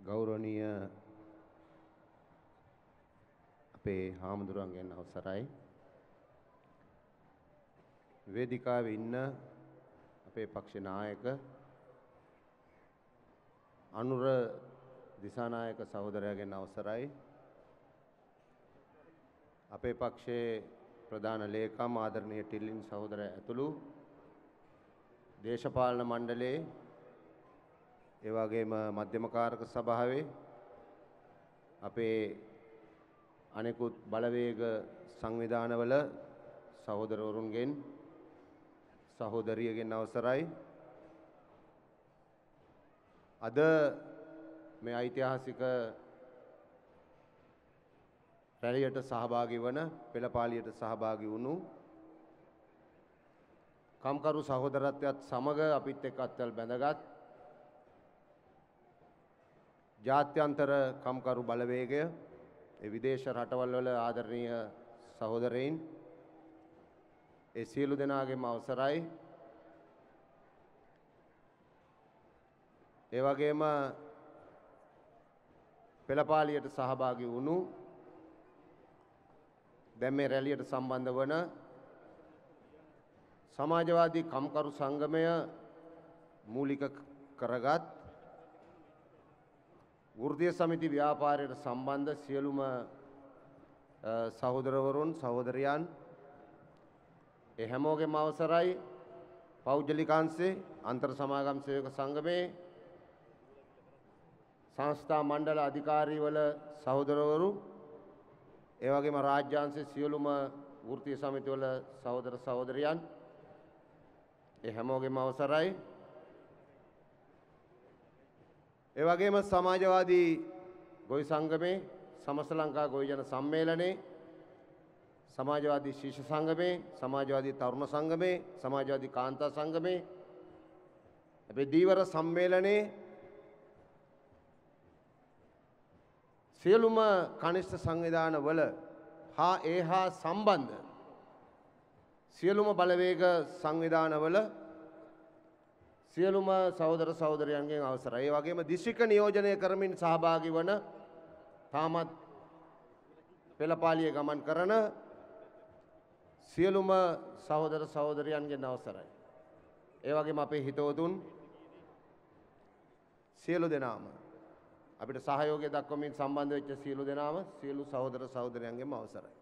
ගෞරවනීය අපේ හාමුදුරුවන්ගෙන් අවසරයි වේදිකාවේ ඉන්න අපේ පක්ෂ නායක අනුර දිසානායක සහෝදරයාගෙන් අවසරයි අපේ පක්ෂයේ ප්‍රධාන ලේකම් ආදරණීය ටිල්ලින් සහෝදරයා ඇතුළු දේශපාලන මණ්ඩලයේ ඒ වගේම මධ්‍යම කාරක සභාවේ අපේ අනෙකුත් බලවේග සංවිධානවල සහෝදරවරුන්ගෙන් සහෝදරියගෙන් අවසරයි අද මේ ඓතිහාසික රැළියට සහභාගී වන පෙළපාලියට සහභාගී වුණු කම්කරු සහෝදරත්වයත් සමග අපිත් එක්ක අත්වල බැඳගත් ජාත්‍යන්තර කම්කරු බලවේගය ඒ විදේශ රටවල් වල ආදරණීය සහෝදරයින් ඒ සියලු දෙනාගේම අවසරයි ඒ වගේම පෙළපාලියට සහභාගී වුණු දැන් මේ රැළියට සම්බන්ධ වන සමාජවාදී කම්කරු සංගමය මූලික කරගත් වෘත්තීය සමිති ව්‍යාපාරයට සම්බන්ධ සියලුම සහෝදරවරුන් සහෝදරයන් ඒ හැමෝගෙම අවසරයි පෞද්ගලිකාංශේ අන්තර් සමාගම් සේවක සංගමේ සංස්ථා මණ්ඩල අධිකාරීවල සහෝදරවරු ඒ වගේම රාජ්‍යාංශයේ සියලුම වෘත්තීය සමිතිවල සහෝදර සහෝදරයන් ඒ හැමෝගෙම අවසරයි ඒ වගේම සමාජවාදී ගොවි සංගමේ සමස්ත ලංකා ගොවි ජන සම්මේලනයේ සමාජවාදී ශිෂ්‍ය සංගමේ සමාජවාදී තරුණ සංගමේ සමාජවාදී කාන්තා සංගමේ අපේ දීවර සම්මේලනයේ සියලුම කනිෂ්ඨ සංවිධානවල හා සම්බන්ධ සියලුම බලවේග සංවිධානවල සියලුම සහෝදර සහෝදරයන්ගෙන් අවසරයි. ඒ වගේම දිස්ත්‍රික්ක නියෝජනය කරමින් සහභාගී වන තාමත් පෙළපාලියේ ගමන් කරන සියලුම සහෝදර සහෝදරයන්ගෙන් අවසරයි. ඒ වගේම අපේ හිතවතුන් සියලු දෙනාම අපිට සහයෝගය දක්වමින් සම්බන්ධ වෙච්ච සියලු දෙනාම සියලු සහෝදර සහෝදරයන්ගෙන්ම අවසරයි.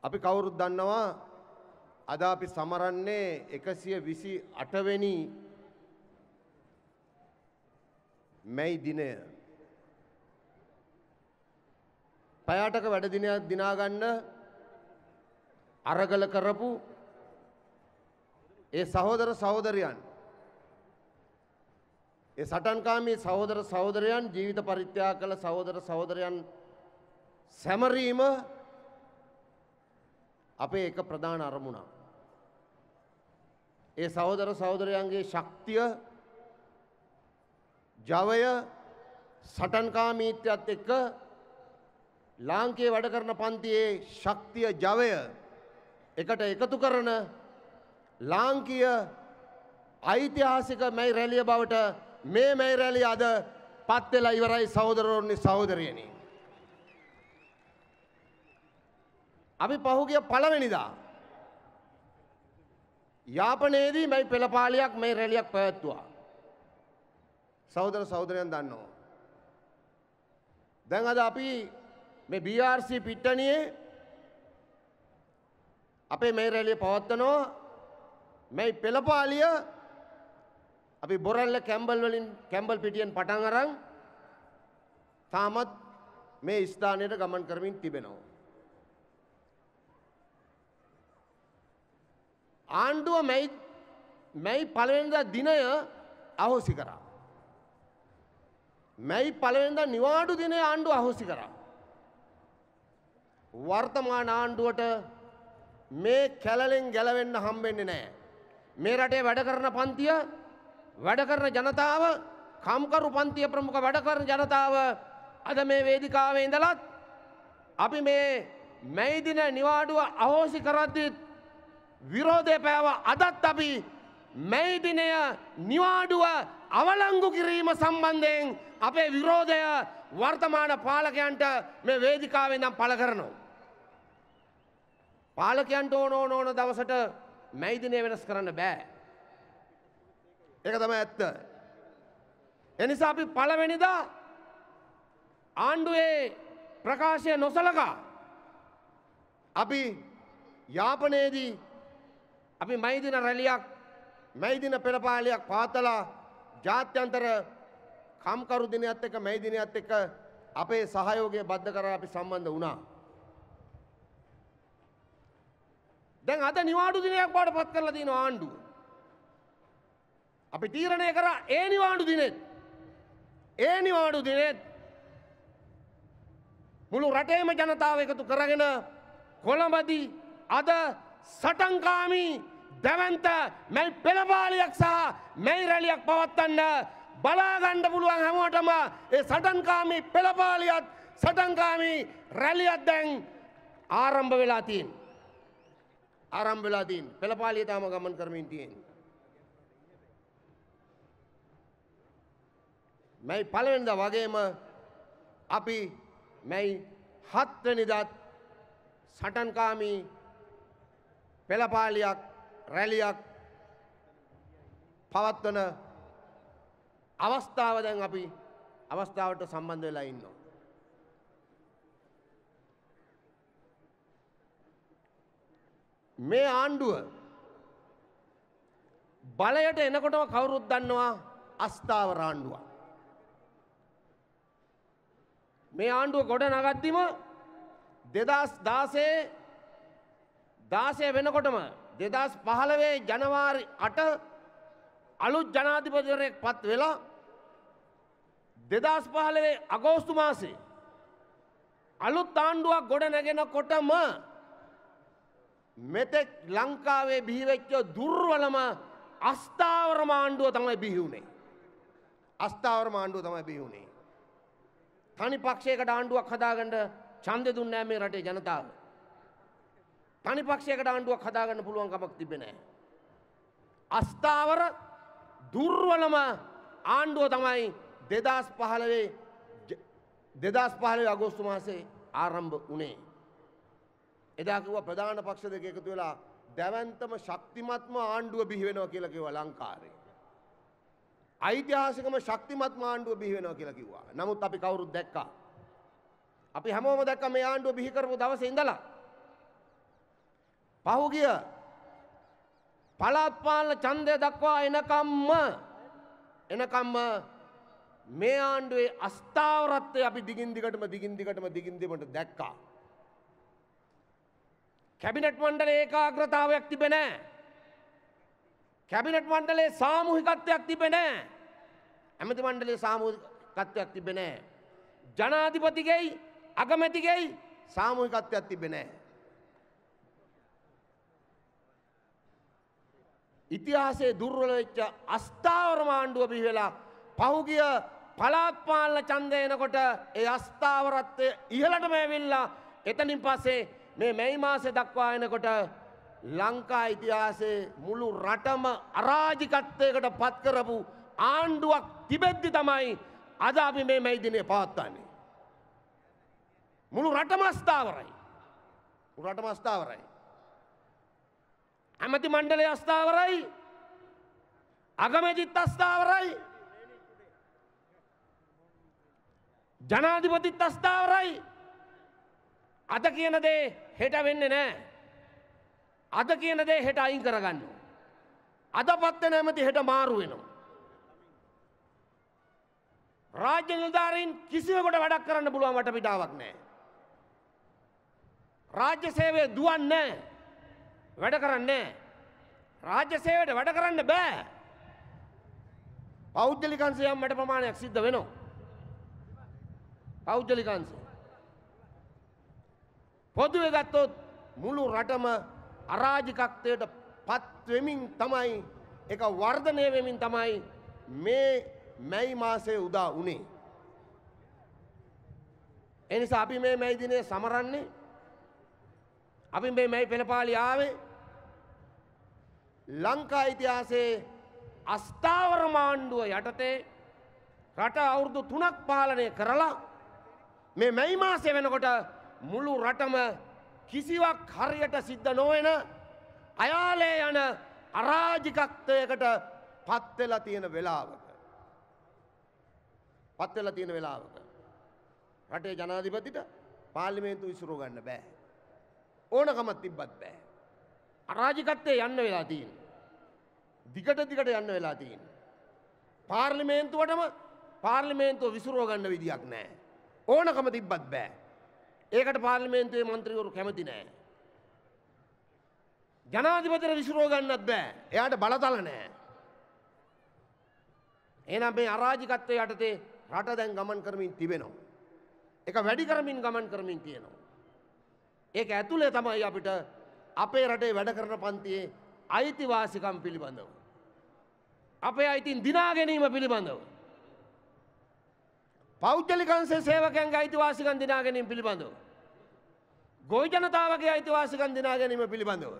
අපි කවුරුත් දන්නවා අද අපි සමරන්නේ 128 වෙනි මැයි දිනය. පැයටක වැඩ දිනයක් දිනා ගන්න අරගල කරපු ඒ සහෝදර සහෝදරයන් ඒ සටන්කාමී සහෝදර සහෝදරයන් ජීවිත පරිත්‍යාග කළ සහෝදර සහෝදරයන් සැමරීම අපේ එක ප්‍රධාන අරමුණක්. ඒ සහෝදර සහෝදරයන්ගේ ශක්තිය ජවය සටන්කාමීත්වයත් එක්ක ලාංකේය වැඩ කරන පන්තියේ ශක්තිය ජවය එකට එකතු කරන ලාංකීය ඓතිහාසික මැයි රැළිය බවට මේ මැයි රැළිය අද පත් වෙලා ඉවරයි සහෝදරවරුනි සහෝදරියනි. අපි පහුගිය පළවෙනිදා යාපනයේදී මැයි පෙළපාලියක් මැයි රැළියක් පැවැත්තුවා. සහෝදර සහෝදරයන් දන්නවා. දැන් අද අපි මේ BRC පිට්ටනියේ අපේ මැයි රැළිය පවත්වනවා. මැයි පෙළපාලිය අපි බොරැල්ල කැම්බල් පිටියෙන් පටන් අරන් තාමත් මේ ස්ථානයට ගමන් කරමින් තිබෙනවා. ආණ්ඩුව මැයි පළවෙනිදා දිනය අහෝසි කරා. මැයි පළවෙනිදා නිවාඩු දිනය ආණ්ඩුව අහෝසි කරා. වර්තමාන ආණ්ඩුවට මේ කැලලෙන් ගැලවෙන්න හම්බෙන්නේ නැහැ. මේ රටේ වැඩ කරන පන්තිය වැඩ කරන ජනතාව කම්කරු පන්තිය ප්‍රමුඛ වැඩ කරන ජනතාව අද මේ වේදිකාවේ ඉඳලත් අපි මේ මැයි දින නිවාඩුව අහෝසි කරද්දී විරෝධය පෑව අදත් අපි මේ දිනය නිවාඩුව අවලංගු කිරීම සම්බන්ධයෙන් අපේ විරෝධය වර්තමාන පාලකයන්ට මේ වේදිකාවෙන් නම් පළ කරනවා. පාලකයන්ට ඕන දවසට මේ දිනය වෙනස් කරන්න බෑ. ඒක තමයි ඇත්ත. එනිසා අපි පළවෙනිදා ආණ්ඩුවේ ප්‍රකාශය නොසලකා අපි යාපනයේදී අපි මේ දින රැලියක් මේ දින පෙළපාලියක් පාතලා ජාත්‍යන්තර කම්කරු දිනයත් එක්ක මේ දිනයත් එක්ක අපේ සහයෝගය බද්ධ කරලා අපි සම්බන්ධ වුණා. දැන් අද නිවාඩු දිනයක් බවට පත් කරලා තියෙනවා ආණ්ඩුව. අපි තීරණය කරා ඒ නිවාඩු දිනෙත් මුළු රටේම ජනතාව එකතු කරගෙන කොළඹදී අද සටන්කාමී දැවන්ත මේ පෙළපාලියක් සහ මේ රැලියක් පවත්වන්න බලාගන්න පුළුවන් හැමෝටම ඒ සටන්කාමී පෙළපාලියත් සටන්කාමී රැලියක් දැන් ආරම්භ වෙලා තියෙන. පෙළපාලිය තාම ගමන් කරමින් තියෙන්නේ. මේ පළවෙනිදා වගේම අපි මේ 7 වෙනිදාත් සටන්කාමී පෙළපාලියක් රැලියක් පවත්වන අවස්ථාව දැන් අපි අවස්ථාවට සම්බන්ධ වෙලා ඉන්නවා. මේ ආණ්ඩුව බලයට එනකොටම කවුරුත් දන්නවා අස්ථාවර ආණ්ඩුවක්. මේ ආණ්ඩුව ගොඩ නගද්දිම 2016 වෙනකොටම 2015 ජනවාරි 8 අලුත් ජනාධිපතිවරයෙක් පත් වෙලා 2015 අගෝස්තු මාසේ අලුත් ආණ්ඩුවක් ගොඩ නැගෙනකොටම මෙතෙක් ලංකාවේ බිහිවෙච්ච දුර්වලම අස්ථාවරම ආණ්ඩුව තමයි බිහි වුණේ. තනි පක්ෂයකට ආණ්ඩුවක් හදාගන්න ඡන්දෙ දුන්නේ නැහැ මේ රටේ ජනතාව. තනි පක්ෂයකට ආණ්ඩුවක් හදාගන්න පුළුවන් කමක් තිබෙන්නේ නැහැ. අස්ථාවර දුර්වලම ආණ්ඩුව තමයි 2015 අගෝස්තු මාසේ ආරම්භ වුණේ. එදා කිව්වා ප්‍රධාන පක්ෂ දෙක එකතු වෙලා දැවැන්තම ශක්තිමත්ම ආණ්ඩුව බිහි වෙනවා කියලා කිව්වා ලංකාවේ. ඓතිහාසිකම ශක්තිමත්ම ආණ්ඩුව බිහි වෙනවා කියලා කිව්වා. නමුත් අපි කවුරුත් දැක්කා. අපි හැමෝම දැක්කා මේ ආණ්ඩුව බිහි කරපු දවසේ ඉඳලා පහුගිය පළාත් පාලන ඡන්දය දක්වා එනකම්ම මේ ආණ්ඩුවේ අස්ථාවරත්වය අපි දිගින් දිගටම දැක්කා. කැබිනට් මණ්ඩලයේ ඒකාග්‍රතාවයක් තිබෙන්නේ නැහැ. කැබිනට් මණ්ඩලයේ සාමූහිකත්වයක් තිබෙන්නේ නැහැ. ඇමති මණ්ඩලයේ සාමූහිකත්වයක් තිබෙන්නේ නැහැ. ජනාධිපතිගෙයි අගමැතිගෙයි සාමූහිකත්වයක් තිබෙන්නේ නැහැ. ඉතිහාසයේ දුර්වල වෙච්ච අස්ථාවරම ආණ්ඩුව බිහි වෙලා පහුගිය පළාත් පාලන ඡන්දය එනකොට ඒ අස්ථාවරත්වය ඉහළටම ඇවිල්ලා එතනින් පස්සේ මේ මැයි මාසේ දක්වා එනකොට ලංකා ඉතිහාසයේ මුළු රටම අරාජිකත්වයකට පත් කරපු ආණ්ඩුවක් තිබෙද්දි තමයි අද අපි මේ මැයි දිනේ පවත්වන්නේ. මුළු රටම අස්ථාවරයි. ඇමති මණ්ඩලය අස්ථාවරයි. අගමැතිත් අස්ථාවරයි. ජනාධිපතිත් අස්ථාවරයි. අද කියන දේ හෙට වෙන්නේ නැහැ. අද කියන දේ හෙට අයින් කරගන්න. අද පත් වෙන ඇමති හෙට මාරු වෙනවා. රාජ්‍ය නිලධාරීන් කිසිවෙකුට වැඩක් කරන්න පුළුවන් වටපිටාවක් නැහැ. රාජ්‍ය සේවය දුවන්නේ නැහැ. වැඩ කරන්නේ රාජ්‍ය සේවයට වැඩ කරන්න බෑ. පෞද්ගලික අංශය යම් වැඩ ප්‍රමාණයක් සිද්ධ වෙනවා. පෞද්ගලික අංශය පොදුවේ ගත්තොත් මුළු රටම අරාජිකත්වයට පත් වෙමින් තමයි ඒක වර්ධනය වෙමින් තමයි මේ මැයි මාසයේ උදා වුණේ. ඒ නිසා අපි මේ මැයි දිනේ සමරන්නේ අපි මේ මැයි පෙළපාලි ආවේ ලංකා ඉතිහාසයේ අස්ථාවර මාණ්ඩුව යටතේ රට අවුරුදු 3ක් පාලනය කරලා මේ මැයි මාසය වෙනකොට මුළු රටම කිසිවක් හරියට සිද්ධ නොවන අයාලේ යන අරාජිකත්වයකට පත් වෙලා තියෙන වෙලාවක රටේ ජනාධිපතිට පාර්ලිමේන්තුව විසිරව ගන්න බෑ. ඕනකමක් තිබ්බත් බෑ. අරාජිකත්වයේ යන්න වෙලා තියෙන්නේ. දිගට යන්න වෙලා තියෙන්නේ. පාර්ලිමේන්තුව විසිරව ගන්න විදියක් නැහැ. ඕනකම තිබ්බත් බෑ. ඒකට පාර්ලිමේන්තුවේ මන්ත්‍රීවරු කැමති නැහැ. ජනාධිපතිට විසිරව ගන්නත් බෑ. එයාට බලතල නැහැ. එහෙනම් මේ අරාජිකත්වයේ යටතේ රට දැන් ගමන් කරමින් තිබෙනවා. ඒක වැඩි කරමින් ගමන් කරමින් තියෙනවා. ඒක ඇතුලේ තමයි අපිට අපේ රටේ වැඩ කරන පන්තියේ අයිතිවාසිකම් පිළිබඳව අපේ අයිතින් දිනා ගැනීම පිළිබඳව පෞද්ගලික අංශ සේවකයන්ගේ අයිතිවාසිකම් දිනා ගැනීම පිළිබඳව ගොවි ජනතාවගේ අයිතිවාසිකම් දිනා ගැනීම පිළිබඳව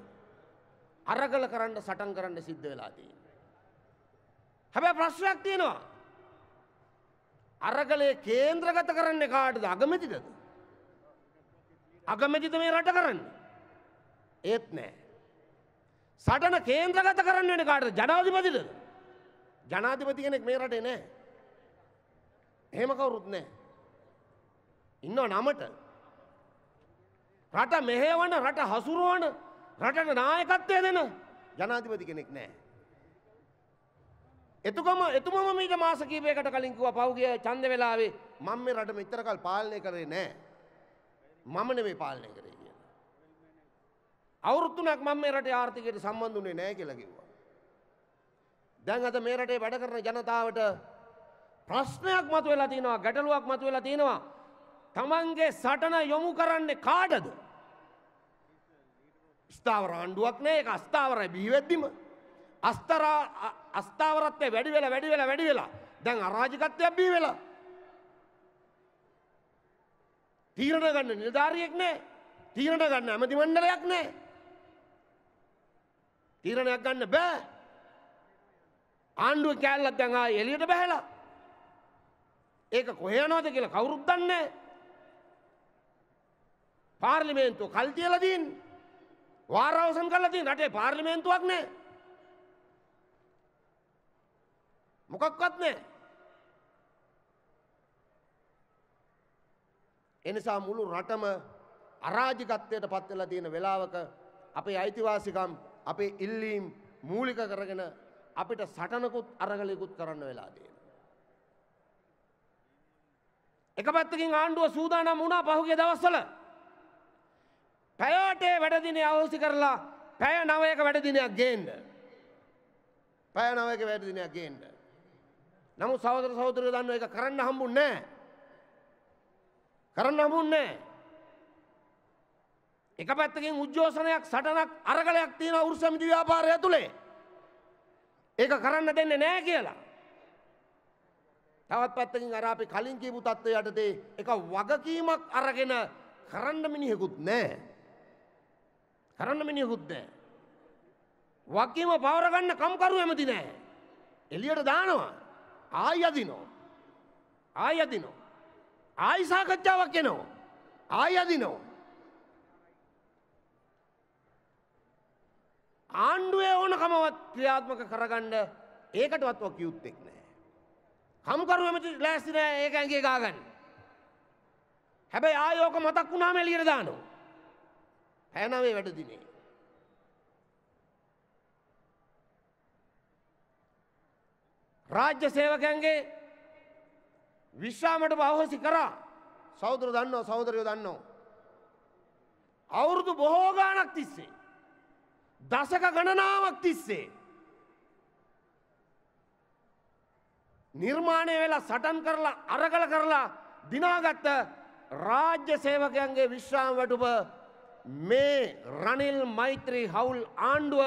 අරගල කරන්න සටන් කරන්න සිද්ධ වෙලා තියෙනවා. හැබැයි ප්‍රශ්නයක් තියෙනවා. අරගලේ කේන්ද්‍රගත කරන්නේ කාටද? අගමැතිද? අගමැතිද මේ රට කරන්නේ? ඒත් නෑ. සටන කේන්ද්‍රගත කරන්න වෙන්නේ කාටද? ජනාධිපතිද? ජනාධිපති කෙනෙක් මේ රටේ නෑ. එහෙම කවුරුත් නෑ. ඉන්නව නමට. රට මෙහෙවන, රට හසුරුවන, රටට නායකත්වය දෙන ජනාධිපති කෙනෙක් නෑ. එතුමම මීට මාස කීපයකට කලින් කිව්වා පහුගිය ඡන්ද වෙලාවේ මම මේ රට මෙච්චර කල් පාලනය කරේ නෑ. මම නෙමෙයි පාලනය කරේ කියලා. අවුරුදු 3ක් මම මේ රටේ ආර්ථිකයට සම්බන්ධ වුණේ නෑ කියලා කිව්වා. දැන් අද මේ රටේ වැඩ කරන ජනතාවට ප්‍රශ්නයක් මතුවෙලා තියෙනවා, ගැටලුවක් මතුවෙලා තියෙනවා. තමන්ගේ සටන යොමු කරන්නේ කාටද? ස්ථාවර ආණ්ඩුවක් නෑ, ඒක අස්ථාවරයි බිහි වෙද්දිම. අස්ථාවරත්වය වැඩි වෙලා දැන් අරාජිකත්වයක් බිහි වෙලා. තීරණ ගන්න නිලධාරියෙක් නෑ, තීරණ ගන්න ඇමති මණ්ඩලයක් නෑ. තීරණයක් ගන්න බෑ. ආණ්ඩුවේ කැලලක් දැන් ආයේ එළියට බහැලා. ඒක කොහේ යනවද කියලා කවුරුත් දන්නේ නෑ. පාර්ලිමේන්තුව කල් තියලා තියෙන්නේ. වාර අවසන් කරලා තියෙන රටේ පාර්ලිමේන්තුවක් නෑ. මොකක්වත් නෑ. එනිසා මුළු රටම අරාජිකත්වයට පත් වෙලා තියෙන වෙලාවක අපේ අයිතිවාසිකම්, අපේ ඉල්ලීම් මූලික කරගෙන අපිට සටනකුත් අරගලයකුත් කරන්න වෙලා තියෙනවා. එක පැත්තකින් ආණ්ඩුව සූදානම් වුණා පහුගිය දවස්වල පැයටේ වැඩ දිනේ අවශ්‍ය කරලා පැය 9ක වැඩ දිනයක් ගේන්න. පැය 9ක වැඩ දිනයක් ගේන්න. නමුත් සහෝදර සහෝදරියෝ දන්නවා ඒක කරන්න හම්බුන්නේ නැහැ. කරන්න හම්බුන්නේ නැහැ. එක පැත්තකින් උද්ඝෝෂණයක්, සටනක්, අරගලයක් තියෙනවා උරුසමිති ව්‍යාපාරය ඇතුලේ. ඒක කරන්න දෙන්නේ නැහැ කියලා. තවත් පැත්තකින් අර අපි කලින් කියපු තත්ත්වය යටතේ එක වගකීමක් අරගෙන කරන්න මිනිහෙකුත් නැහැ. කරන්න මිනිහෙකුත් නැහැ. වගකීම පවර ගන්න කම්කරු එමෙති නැහැ. එළියට දානවා. ආයි අදිනවා. ආයි සාකච්ඡාවක් එනවා. ආයි අදිනවා. ආණ්ඩුවේ ඕනකමවත් ක්‍රියාත්මක කරගන්න ඒකටවත් වකියුත්තෙක් නැහැ. කම්කරු එමෙති ලෑස්ති නැහැ ඒක ඇඟේ ගාගන්න. හැබැයි ආයි ඕක මතක් වුණාම එළියට දානවා. පැය 9 වැඩ දිනේ. රාජ්‍ය සේවකයන්ගේ විශ්‍රාමයට බහුසි කරා. සහෝදරයෝ දන්නවා, සහෝදරියෝ දන්නවා. අවුරුදු බොහෝ ගාණක් තිස්සේ, දශක ගණනාවක් තිස්සේ නිර්මාණය වෙලා සටන් කරලා අරගල කරලා දිනාගත්ත රාජ්‍ය සේවකයන්ගේ විශ්‍රාම වැටුප මේ රනිල් මෛත්‍රී හවුල් ආණ්ඩුව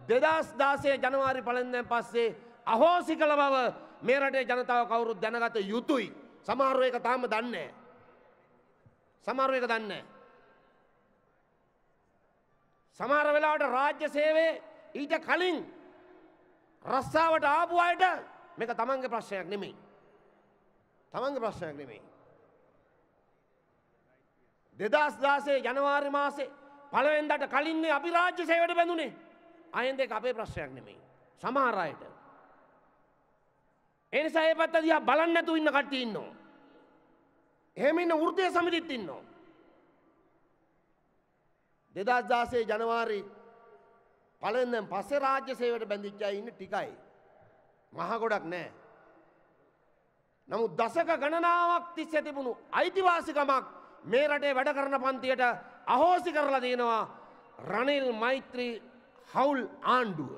2016 ජනවාරි 1 වෙනිදාන් පස්සේ අහෝසි කළ බව මේ රටේ ජනතාව කවුරුත් දැනගත යුතුයි. සමහරව ඒක තාම දන්නේ නැහැ. සමහර වෙලාවට රාජ්‍ය සේවයේ ඊට කලින් රස්සාවට ආපු අයට මේක තමන්ගේ ප්‍රශ්නයක් නෙමෙයි. තමන්ගේ ප්‍රශ්නයක් නෙමෙයි. 2016 ජනවාරි මාසේ පළවෙනිදාට කලින්නේ අපි රාජ්‍ය සේවයට බැඳුනේ. අයින් දෙක අපේ ප්‍රශ්නයක් නෙමෙයි. සමහර අයට. ඒ නිසා මේ පැත්ත දිහා බලන්න නැතුව ඉන්න කට්ටිය ඉන්නවා. එහෙම ඉන්න වෘත්තීය සමිතිත් ඉන්නවා. 2016 ජනවාරි පළවෙනිදෙන් පස්සේ රාජ්‍ය සේවයට බැඳිච්ච අය ඉන්නේ ටිකයි. මහ ගොඩක් නෑ. නමුත් දශක ගණනාවක් තිස්සේ තිබුණු අයිතිවාසිකමක් මේ රටේ වැඩ කරන පන්තියට අහෝසි කරලා තියෙනවා රනිල් මෛත්‍රී හවුල් ආණ්ඩුව.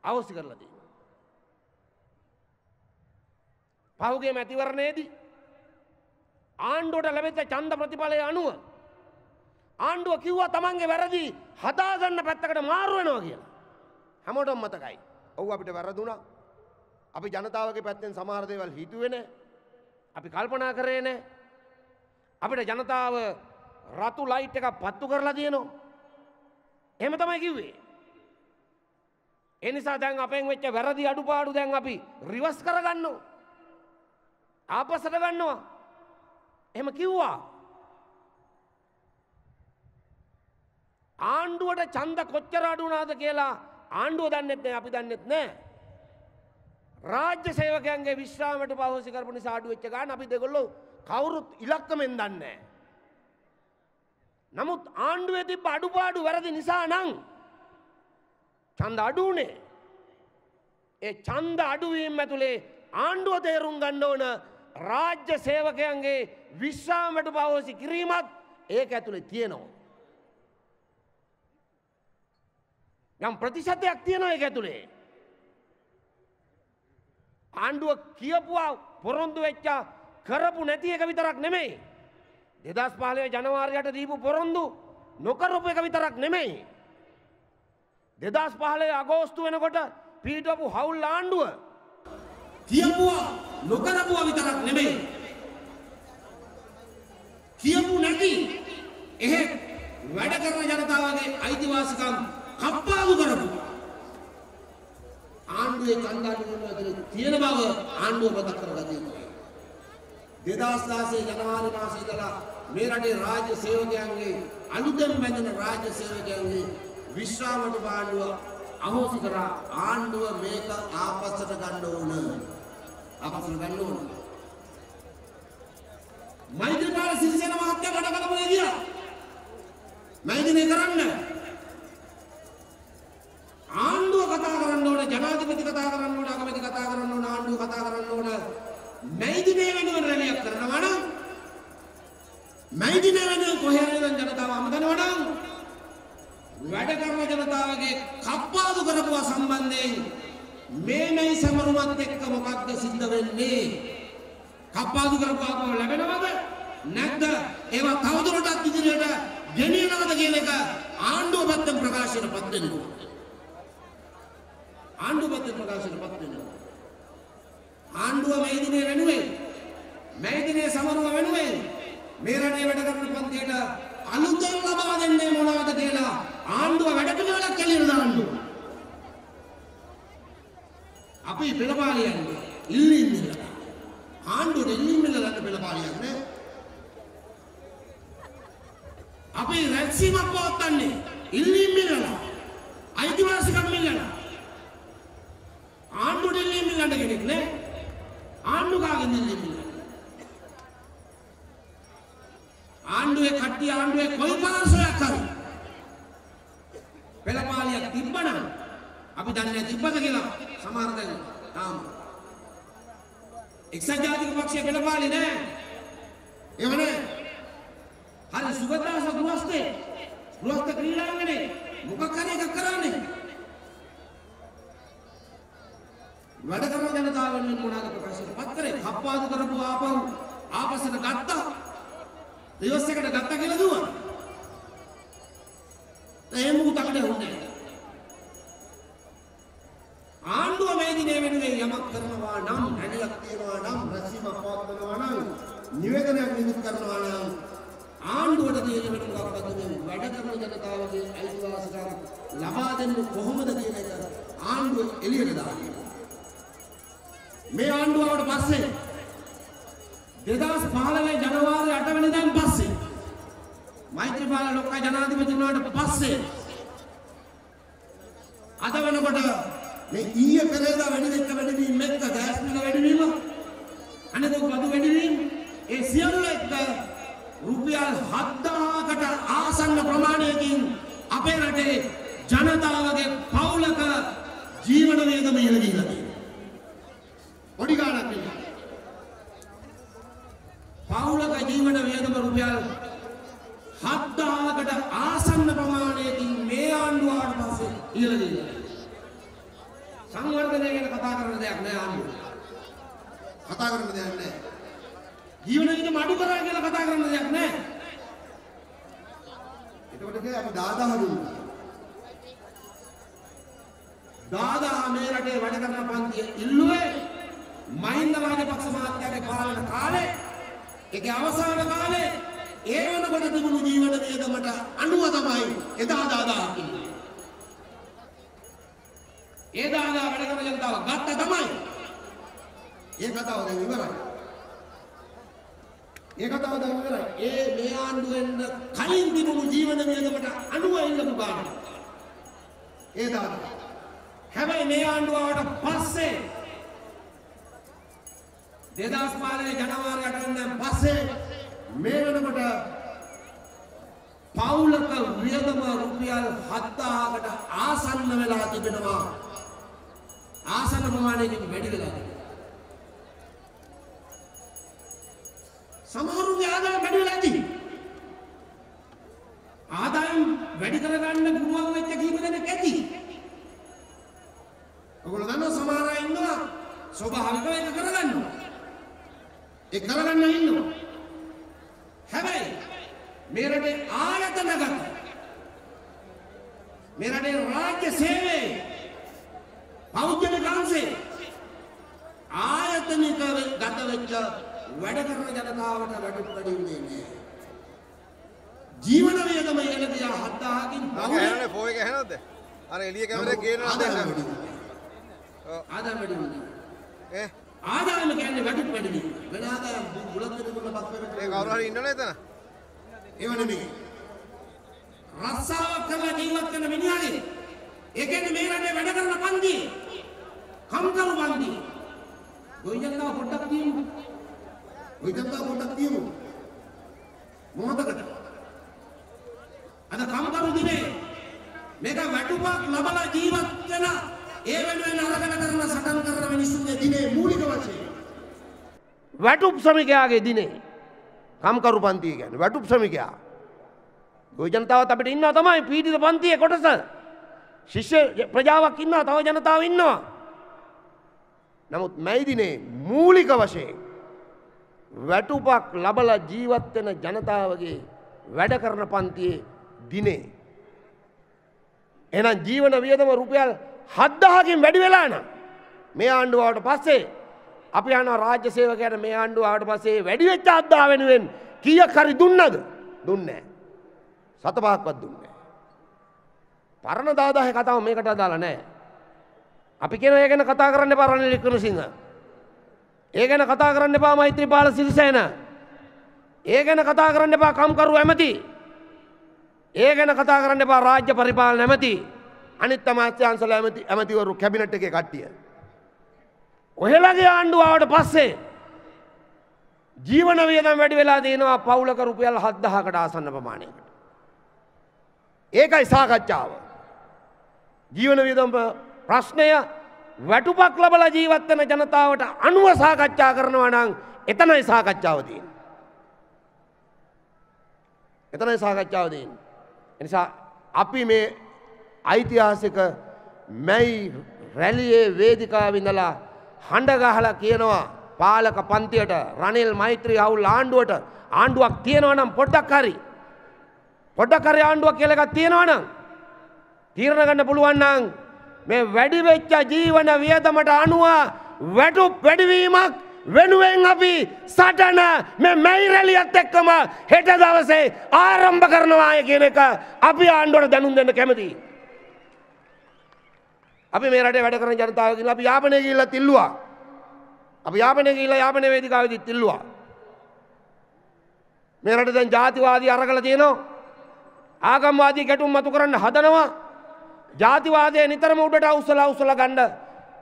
අහෝසි කරලා තියෙනවා. පහුගිය මැතිවරණයේදී ආණ්ඩුවට ලැබෙච්ච ඡන්ද ප්‍රතිඵලය අනුව ආණ්ඩුව කිව්වා තමන්ගේ වැරදි හදාගන්න පැත්තකට මාරු වෙනවා කියලා. හැමෝටම මතකයි. ඔව් අපිට වැරදුනා. අපි ජනතාවගේ පැත්තෙන් සමහර දේවල් හිතුවේ නැහැ. අපි කල්පනා කරේ නැහැ. අපිට ජනතාව රතු ලයිට් එකක් පත්තු කරලා තියෙනවා. එහෙම තමයි කිව්වේ. ඒ නිසා දැන් අපෙන් වෙච්ච වැරදි අඩුපාඩු දැන් අපි රිවර්ස් කරගන්නවා. ආපස්සට ගන්නවා. එහෙම කිව්වා. ආණ්ඩුවට ඡන්ද කොච්චර අඩු වුණාද කියලා ආණ්ඩුව දන්නෙත් නැහැ අපි දන්නෙත් නැහැ. රාජ්‍ය සේවකයන්ගේ විශ්‍රාමයට පහෝසි කරපු නිසා අඩු වෙච්ච ගාන අපි දෙගොල්ලෝ කවුරුත් ඉලක්කමෙන් දන්නේ නැහැ. නමුත් ආණ්ඩුවේ තිබ්බ අඩුපාඩු වැරදි නිසා නම් ඡන්ද අඩු උනේ. ඒ ඡන්ද අඩුවීම ඇතුලේ ආණ්ඩුව තේරුම් ගන්න ඕන රාජ්‍ය සේවකයන්ගේ විශ්‍රාමයට පහෝසි කිරීමත් ඒක ඇතුලේ තියෙනවා. යම් ප්‍රතිශතයක් තියෙනවා ඒක ඇතුලේ. ආණ්ඩුව කියපුවා පොරොන්දු වෙච්ච කරපු නැති එක විතරක් නෙමෙයි. 2015 ජනවාරියට දීපු පොරොන්දු නොකරපු එක විතරක් නෙමෙයි. 2015 අගෝස්තු වෙනකොට පීටවපු හවුල් ආණ්ඩුව කියපුවා නොකරපුවා විතරක් නෙමෙයි. කියපු නැති එහෙ වැඩ කරන ජනතාවගේ අයිතිවාසිකම් කප්පාදු කරපු ආණ්ඩුවේ කණ්ඩායම තියෙන බව ආණ්ඩුව මතක් කරගත යුතුයි. 2016 ජනවාරි මාසයේ ඉඳලා මේ රටේ රාජ්‍ය සේවකයන්ගේ අලුතෙන් බැඳෙන රාජ්‍ය සේවකයන්ගේ විශ්‍රාමයට ආණ්ඩුව අහෝසි කරා. ආණ්ඩුව මේක ආපස්සට ගන්න ඕන. ආපස්සට ගන්න ඕන. මෛත්‍රීපාල සිරිසේන මහත්තයා මට කලබලයි ගියා. මෛත්‍රීනේ කරන්න. ආණ්ඩුව කතා කරන්න ඕන, ජනාධිපති කතා කරන්න ඕන, අගමැති කතා කරන්න ඕන, ආණ්ඩුව කතා කරන්න ඕන. මෛත්‍රීනේ වෙනුවෙන් රැලියක් කරනවා නම් මෛත්‍රීනේ වෙනුවෙන් කොහේ හරි ජනතාව අමතනවා නම් වැඩ කරන ජනතාවගේ කප්පාදු කරපුවා සම්බන්ධයෙන් මේ සමරුමත් එක්ක මොකක්ද සිද්ධ වෙන්නේ? කප්පාදු කරපුවා ලැබෙනවද නැද්ද? ඒවා තවදුරටත් ඉදිරියට ගෙනියනවද කියන එක ආණ්ඩුව පැත්තෙන් ප්‍රකාශනපත් වෙනවා. ආණ්ඩුව පැත්තෙන් ප්‍රකාශනපත් වෙනවා. ආණ්ඩුව මේ දිනේ වෙනුවෙන් මේ දිනේ සමරුව වෙනුවෙන් මේ රටේ වැඩ කරන පන්තියට අලුතෙන් ලබා දෙන්නේ මොනවද කියලා ආණ්ඩුව වැඩ පිළිවෙලක් කියලා දාන්න. අපි පෙළපාලියන්නේ ඉල්ලින්නේ ආණ්ඩුවට ඉල්ලින්න ගන්න පෙළපාලියක් නෑ. අපි රැක්සීමක් පවත්න්නේ ඉල්ලින්න අයිතිවාසිකම් මිලලා ආණ්ඩුවට ඉල්ලින්න ගන්න කෙනෙක් නෑ. ආණ්ඩුකාගෙන් ඉල්ලින්න ආණ්ඩුවේ කට්ටිය ආණ්ඩුවේ කොයි පාර්ශවයක් හරි පෙළපාලියක් තිබ්බනම් අපි දන්නේ තිබ්බද කියලා සමහර දැන් තාම එක්සත් ජාතික පක්ෂයේ පෙළපාලි නෑ. එහෙම නෑ. හරි සුගතදාස ගෘහස්ත ක්‍රීඩාංගනේ මොකක් හරි එකක් කරන්නේ. වැඩ කරන ජනතාව වෙනුවෙන් මොනවාද ප්‍රකාශනපත් කරේ? කප්පාදු කරපු ආපස්සට ගත්තා. රිවර්ස් එකට ගත්තා කියලා දුවා. ඒ මොකද අපිට හොන්නේ? ආණ්ඩුව මේ දිනේ වෙනුවෙන් යමක් කරනවා නම්, රැළියක් තියනවා නම්, රැස්වීමක් පවත්වනවා නම්, නිවේදනයක් නිකුත් කරනවා නම් ආණ්ඩුවට තියෙන වෙනුමක් වැඩ කරන ජනතාවගේ අයිතිවාසිකම් ලබා දෙන්න කොහොමද කියන එක ආණ්ඩුව එළියට දාන්නේ. මේ ආණ්ඩුවට පස්සේ 2015 ජනවාරි 8 වෙනිදාන් පස්සේ මෛත්‍රීපාල ලොක්කා ජනාධිපති වුණාට පස්සේ අද වෙනකොට මේ ඊයේ පෙරේදා වැඩි වෙච්ච වැඩිවීම එක්ක ගෑස් මිල වැඩිවීම අනිත් බදු වැඩිවීම ඒ සියල්ල එක්ක රුපියල් 7000කට ආසන්න ප්‍රමාණයකින් අපේ රටේ ජනතාවගේ පවුලක ජීවන වේගම ඉහළ ගිහිලා තියෙනවා. පොඩි ගාණක් නෙවෙයි. පවුලක ජීවන වේගම රුපියල් 7000කට ආසන්න ප්‍රමාණයකින් මේ ආණ්ඩුව ආවට පස්සේ ඉහළ ගිහිලා. සංවර්ධනය ගැන කතා කරන දෙයක් නෑ ආණ්ඩුව. කතා කරන දෙයක් නෑ. ජීවන වේගම අඩු කරා කියලා කතා කරන දෙයක් නෑ. එතකොට අපි 10000 දුන්නා. 10000 මේ රටේ වැඩ කරන පන්තිය ඉල්ලුවේ මහින්ද රාජපක්ෂ මහත්තයාගේ පාලන කාලේ ඒකේ අවසාන කාලේ ඒ වෙනකොට තිබුණු ජීවන වේගමට අනුව තමයි එදා 10000 කිව්වේ. ඒ 10000 වැඩ කරන ජනතාව ගත්ත තමයි. ඒ කතාව දැන් ඉවරයි. ඒ කතාව දැන් ඉවරයි. ඒ මේ ආණ්ඩුවෙන් කලින් තිබුණු ජීවන වේගමට අනුව ඉල්ලපු ගාන. ඒ 10000. හැබැයි මේ ආණ්ඩුවට පස්සේ 2015 ජනවාරි 8 වෙනිදාන් පස්සේ මේ වෙනකොට පවුලක වියදම රුපියල් 7000කට ආසන්න වෙලා තිබෙනවා. ආසන්න ප්‍රමාණයකින් වැඩි වෙලා තිබෙනවා. සමහරුගේ ආදායම වැඩි වෙලා තියෙනවා. ආදායම වැඩි කරගන්න පුළුවන් වෙච්ච කීප දෙනෙක් ඇති. ඔයගොල්ලෝ දන්නවා සමහර අය ඉන්නවා ස්වභාවිකව ඒක කරගන්නවා. ඒ කරගන්න ඉන්නවා. හැබැයි මේ රටේ ආයතනගත මේ රටේ රාජ්‍ය සේවයේ පෞද්ගලික අංශේ ආයතනික ගත වෙච්ච වැඩ කරන ජනතාවට වැඩි වෙන්නේ නෑ. ජීවන වේගම ඉහළ ගියා 7000කින් ගහනනේ ෆෝ එක ඇහෙනවද? අර එළිය කැමරේ ගේනවා දැන්. ආදායම වැඩි වෙනවා. ආදායම කියන්නේ වැඩි වෙනවා. වෙන ආදායම බුලත් දෙනකොට පස් වෙනවා. ඒ කවුරු හරි ඉන්නවනේ එතන? ඒව නෙමෙයි. රස්සාවක් කරලා ජීවත් වෙන මිනිහාගේ ඒ කියන්නේ මේ රටේ වැඩ කරන පන්ති කම්කරු පන්ති. ගොයියන්ලා පොඩ්ඩක් කියමු. ගොයියන්ලා පොඩ්ඩක් කියමු. මොහොතකට අද කම්කරු දිනේ මේක වැටුපක් ලබලා ජීවත් වෙන ඒ වෙනුවෙන් අරගෙන කරන සටන් කරන මිනිස්සුන්ගේ දිනේ මූලික වශයෙන් වැටුප් ශ්‍රමිකයාගේ දිනේ කම්කරු පන්තිය කියන්නේ වැටුප් ශ්‍රමිකයා. ගොවි ජනතාවත් අපිට ඉන්නවා තමයි පීඩිත පන්තියේ කොටස. ශිෂ්‍ය ප්‍රජාවක් ඉන්නවා, තව ජනතාව ඉන්නවා. නමුත් මේ දිනේ මූලික වශයෙන් වැටුපක් ලබලා ජීවත් වෙන ජනතාවගේ වැඩ කරන පන්තියේ දිනේ. එහෙනම් ජීවන වියදම රුපියල් 7000කින් වැඩි වෙලා නම් මේ ආණ්ඩුව ආවට පස්සේ අපි යනවා රාජ්‍ය සේවකයන්ට මේ ආණ්ඩුව ආවට පස්සේ වැඩි වෙච්ච 7000 වෙනුවෙන් කීයක් හරි දුන්නද? දුන්නේ නැහැ. සතපහක්වත් දුන්නේ නැහැ. පරණ 10000 කතාව මේකට අදාළ නැහැ. අපි කියන ඒ ගැන කතා කරන්න එපා රනිල් වික්‍රමසිංහ. ඒ ගැන කතා කරන්න එපා මෛත්‍රීපාල සිරිසේන. ඒ ගැන කතා කරන්න එපා කම්කරු ඇමති. ඒ ගැන කතා කරන්න එපා රාජ්‍ය පරිපාලන ඇමති. අනිත් අමාත්‍යාංශවල ඇමතිවරු කැබිනට් එකේ කට්ටිය. ඔහෙලගේ ආණ්ඩුව ආවට පස්සේ ජීවන වියදම් වැඩි වෙලා තියෙනවා පවුලක රුපියල් 7000කට ආසන්න ප්‍රමාණයකට. ඒකයි සාකච්ඡාව. ජීවන වියදම් ප්‍රශ්නය වැටුපක් ලබලා ජීවත් වෙන ජනතාවට අනුව සාකච්ඡා කරනවා නම් එතනයි සාකච්ඡාව තියෙන්නේ. එතනයි සාකච්ඡාව තියෙන්නේ. එනිසා අපි මේ ඓතිහාසික මැයි රැළියේ වේදිකාවේ ඉඳලා හඬ ගහලා කියනවා පාලක පන්තියට රනිල් මෛත්‍රී අවුල් ආණ්ඩුවක් තියෙනවා නම් පොඩ්ඩක් හරි ආණ්ඩුවක් කියලා එකක් තියෙනවා නම් තීරණ ගන්න පුළුවන් නම් මේ වැඩි වෙච්ච ජීවන වියදමට අනුව වැටුප් වැඩිවීමක් වෙනුවෙන් අපි සටන මේ මැයි රැළියත් එක්කම හෙට දවසේ ආරම්භ කරනවා කියන එක අපි ආණ්ඩුවට දැනුම් දෙන්න කැමතියි. අපි මේ රටේ වැඩ කරන ජනතාව කියලා අපි යාපනයේ ගිහිල්ලා තිල්ලුවා. අපි යාපනයේ ගිහිල්ලා යාපන වේදිකාවේදී තිල්ලුවා. මේ රටේ දැන් ජාතිවාදී අරගල තියෙනවා. ආගම්වාදී ගැටුම් මතු කරන්න හදනවා. ජාතිවාදය නිතරම උඩට අවුස්සලා ගන්න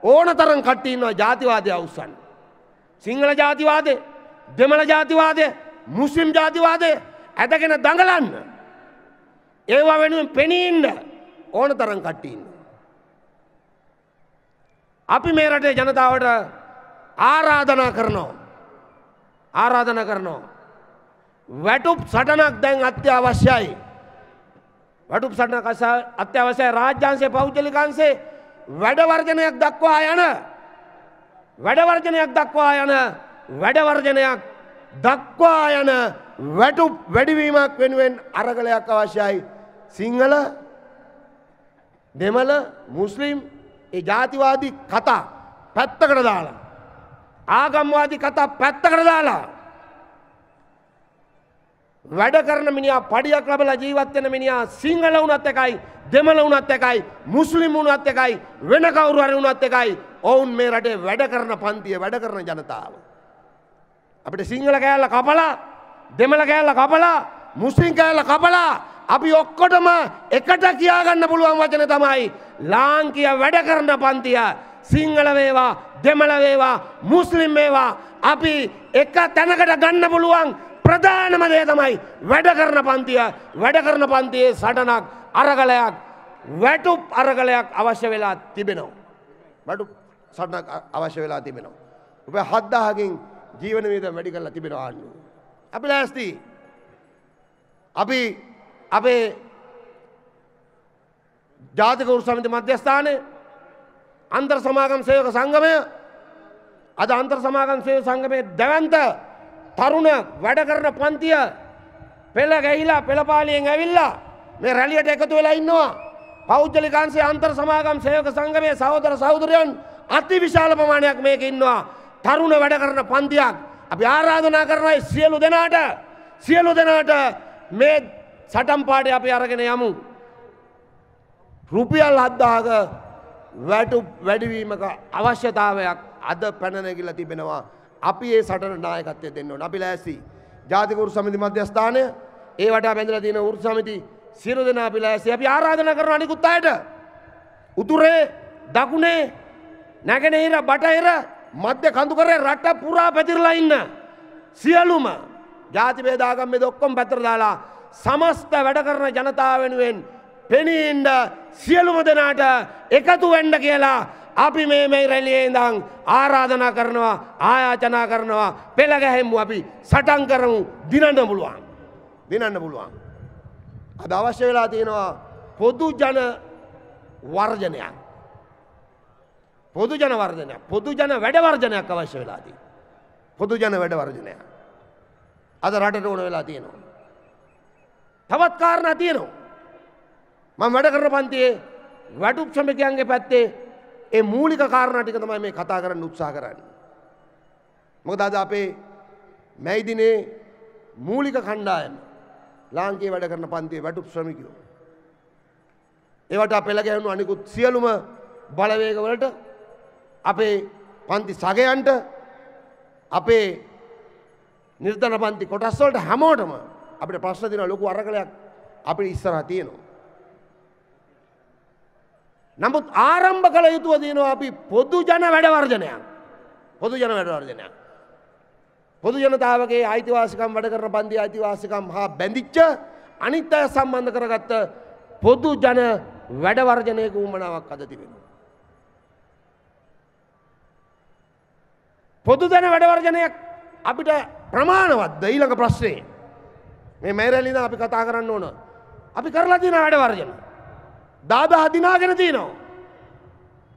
ඕන තරම් කට්ටිය ඉන්නවා ජාතිවාදය අවුස්සන්න. සිංහල ජාතිවාදය, දෙමළ ජාතිවාදය, මුස්ලිම් ජාතිවාදය ඇදගෙන දඟලන්න. ඒවා වෙනුවෙන් පෙනී ඉන්න ඕන තරම් කට්ටිය ඉන්නවා. අපි මේ රටේ ජනතාවට ආරාධනා කරනවා. වැටුප් සටනක් දැන් අත්‍යවශ්‍යයි. වැටුප් සටනක් අත්‍යවශ්‍යයි. රාජ්‍යාංශයේ පෞද්ගලිකාංශයේ වැඩවර්ජනයක් දක්වා යන වැටුප් වැඩිවීමක් වෙනුවෙන් අරගලයක් අවශ්‍යයි. සිංහල, දෙමළ, මුස්ලිම් ඒ ජාතිවාදී කතා පැත්තකට දාලා, ආගම්වාදී කතා පැත්තකට දාලා වැඩ කරන මිනිහා, පඩියක් ලබලා ජීවත් වෙන මිනිහා සිංහල වුණත් එකයි, දෙමළ වුණත් එකයි, මුස්ලිම් වුණත් එකයි, වෙන කවුරු හරි වුණත් එකයි. ඔවුන් මේ රටේ වැඩ කරන පන්තිය, වැඩ කරන ජනතාව. අපිට සිංහල කෑල්ල කපලා, දෙමළ කෑල්ල කපලා, මුස්ලිම් කෑල්ල කපලා අපි ඔක්කොටම එකට කියාගන්න පුළුවන් වචන තමයි ලාංකිය වැඩ කරන පන්තිය. සිංහල වේවා, දෙමළ වේවා, මුස්ලිම් වේවා අපි එක තැනකට ගන්න පුළුවන් ප්‍රධානම දේ තමයි වැඩ කරන පන්තියේ සටනක්, අරගලයක්, වැටුප් අරගලයක් අවශ්‍ය වෙලා තිබෙනවා. වැටුප් සටනක් අවශ්‍ය වෙලා තිබෙනවා. රුපියල් 7000කින් ජීවන වියදම වැඩි කරලා තිබෙනවා ආණ්ඩුව. අපි ලෑස්ති. අපි අපේ ජාතික උරුස් සමිති මධ්‍යස්ථානයේ අන්තර් සමාගම් සේවක සංගමය, අද අන්තර් සමාගම් සේවක සංගමයේ දැවැන්ත තරුණ වැඩ කරන පන්තිය පෙළ ගැහිලා පෙළපාලියෙන් ඇවිල්ලා මේ රැලියට එකතු වෙලා ඉන්නවා. පෞද්ගලිකාංශයේ අන්තර් සමාගම් සේවක සංගමයේ සහෝදර සහෝදරයන් අතිවිශාල ප්‍රමාණයක් මේක ඉන්නවා. තරුණ වැඩ කරන පන්තියක්. අපි ආරාධනා කරනවා සියලු දෙනාට මේ සටන් පාඩේ අපි අරගෙන යමු. රුපියල් 7000ක වැටුප් වැඩිවීමක අවශ්‍යතාවයක් අද පැන නැගිලා තිබෙනවා. අපි ඒ සටන නායකත්වය දෙන්න ඕන. අපි ලෑස්ති. ජාතික උරුස් සමිති මධ්‍යස්ථානය, ඒ වටා බැඳලා තියෙන උරුස් සමිති සියලු දෙනා අපි ලෑස්ති. අපි ආරාධනා කරන අනිකුත් අයට උතුරේ, දකුණේ, නැගෙනහිර, බටහිර, මධ්‍ය කඳුකරේ රට පුරා පැතිරලා ඉන්න සියලුම ජාති භේද ආගම් භේද ඔක්කොම පැත්තට දාලා සමස්ත වැඩ කරන ජනතාව වෙනුවෙන් පෙනී ඉන්න සියලුම දෙනාට එකතු වෙන්න කියලා අපි මේ රැළියේ ඉඳන් ආරාධනා කරනවා, ආයාචනා කරනවා. පෙළ ගැහෙමු, අපි සටන් කරමු, දිනන්න පුළුවන්. අද අවශ්‍ය වෙලා තියෙනවා පොදු ජන වර්ජනයක්. පොදු ජන වැඩ වර්ජනයක් අවශ්‍ය වෙලා තියෙනවා. පොදු ජන වැඩ වර්ජනයක් අද රටට ඕන වෙලා තියෙනවා. තවත් කාරණා තියෙනවා. මම වැඩ කරන පන්තියේ වැටුප් ශ්‍රමිකයන්ගේ පැත්තේ ඒ මූලික කාරණා ටික තමයි මේ කතා කරන්න උත්සාහ කරන්නේ. මොකද අද අපේ මැයි දිනේ මූලික කණ්ඩායම ලාංකේය වැඩ කරන පන්තියේ වැටුප් ශ්‍රමිකයෝ. ඒවට පෙළ ගැහුණු අනිකුත් සියලුම බලවේග වලට, අපේ පන්ති සගයන්ට, අපේ නිර්ධන පන්ති කොටස් වලට හැමෝටම අපිට ප්‍රශ්න තියෙන ලොකු අරගලයක් අපිට ඉස්සරහා තියෙනවා. නමුත් ආරම්භ කළ යුතුව තියෙනවා අපි පොදු ජන වැඩ වර්ජනයක්. පොදු ජනතාවගේ අයිතිවාසිකම් වැඩ කරන පන්තියේ අයිතිවාසිකම් හා බැඳිච්ච අනිත් අය සම්බන්ධ කරගත්ත පොදු ජන වැඩ වර්ජනයක උවමනාවක් අද තිබෙනවා. පොදු ජන වැඩ වර්ජනයක් අපිට ප්‍රමාණවත්ද? ඊළඟ ප්‍රශ්නේ මේ මෑරැලින අපි කතා කරන්න ඕන. අපි කරලා තියෙන වැඩ වර්ජන දාදා හදිනාගෙන තියෙනවා.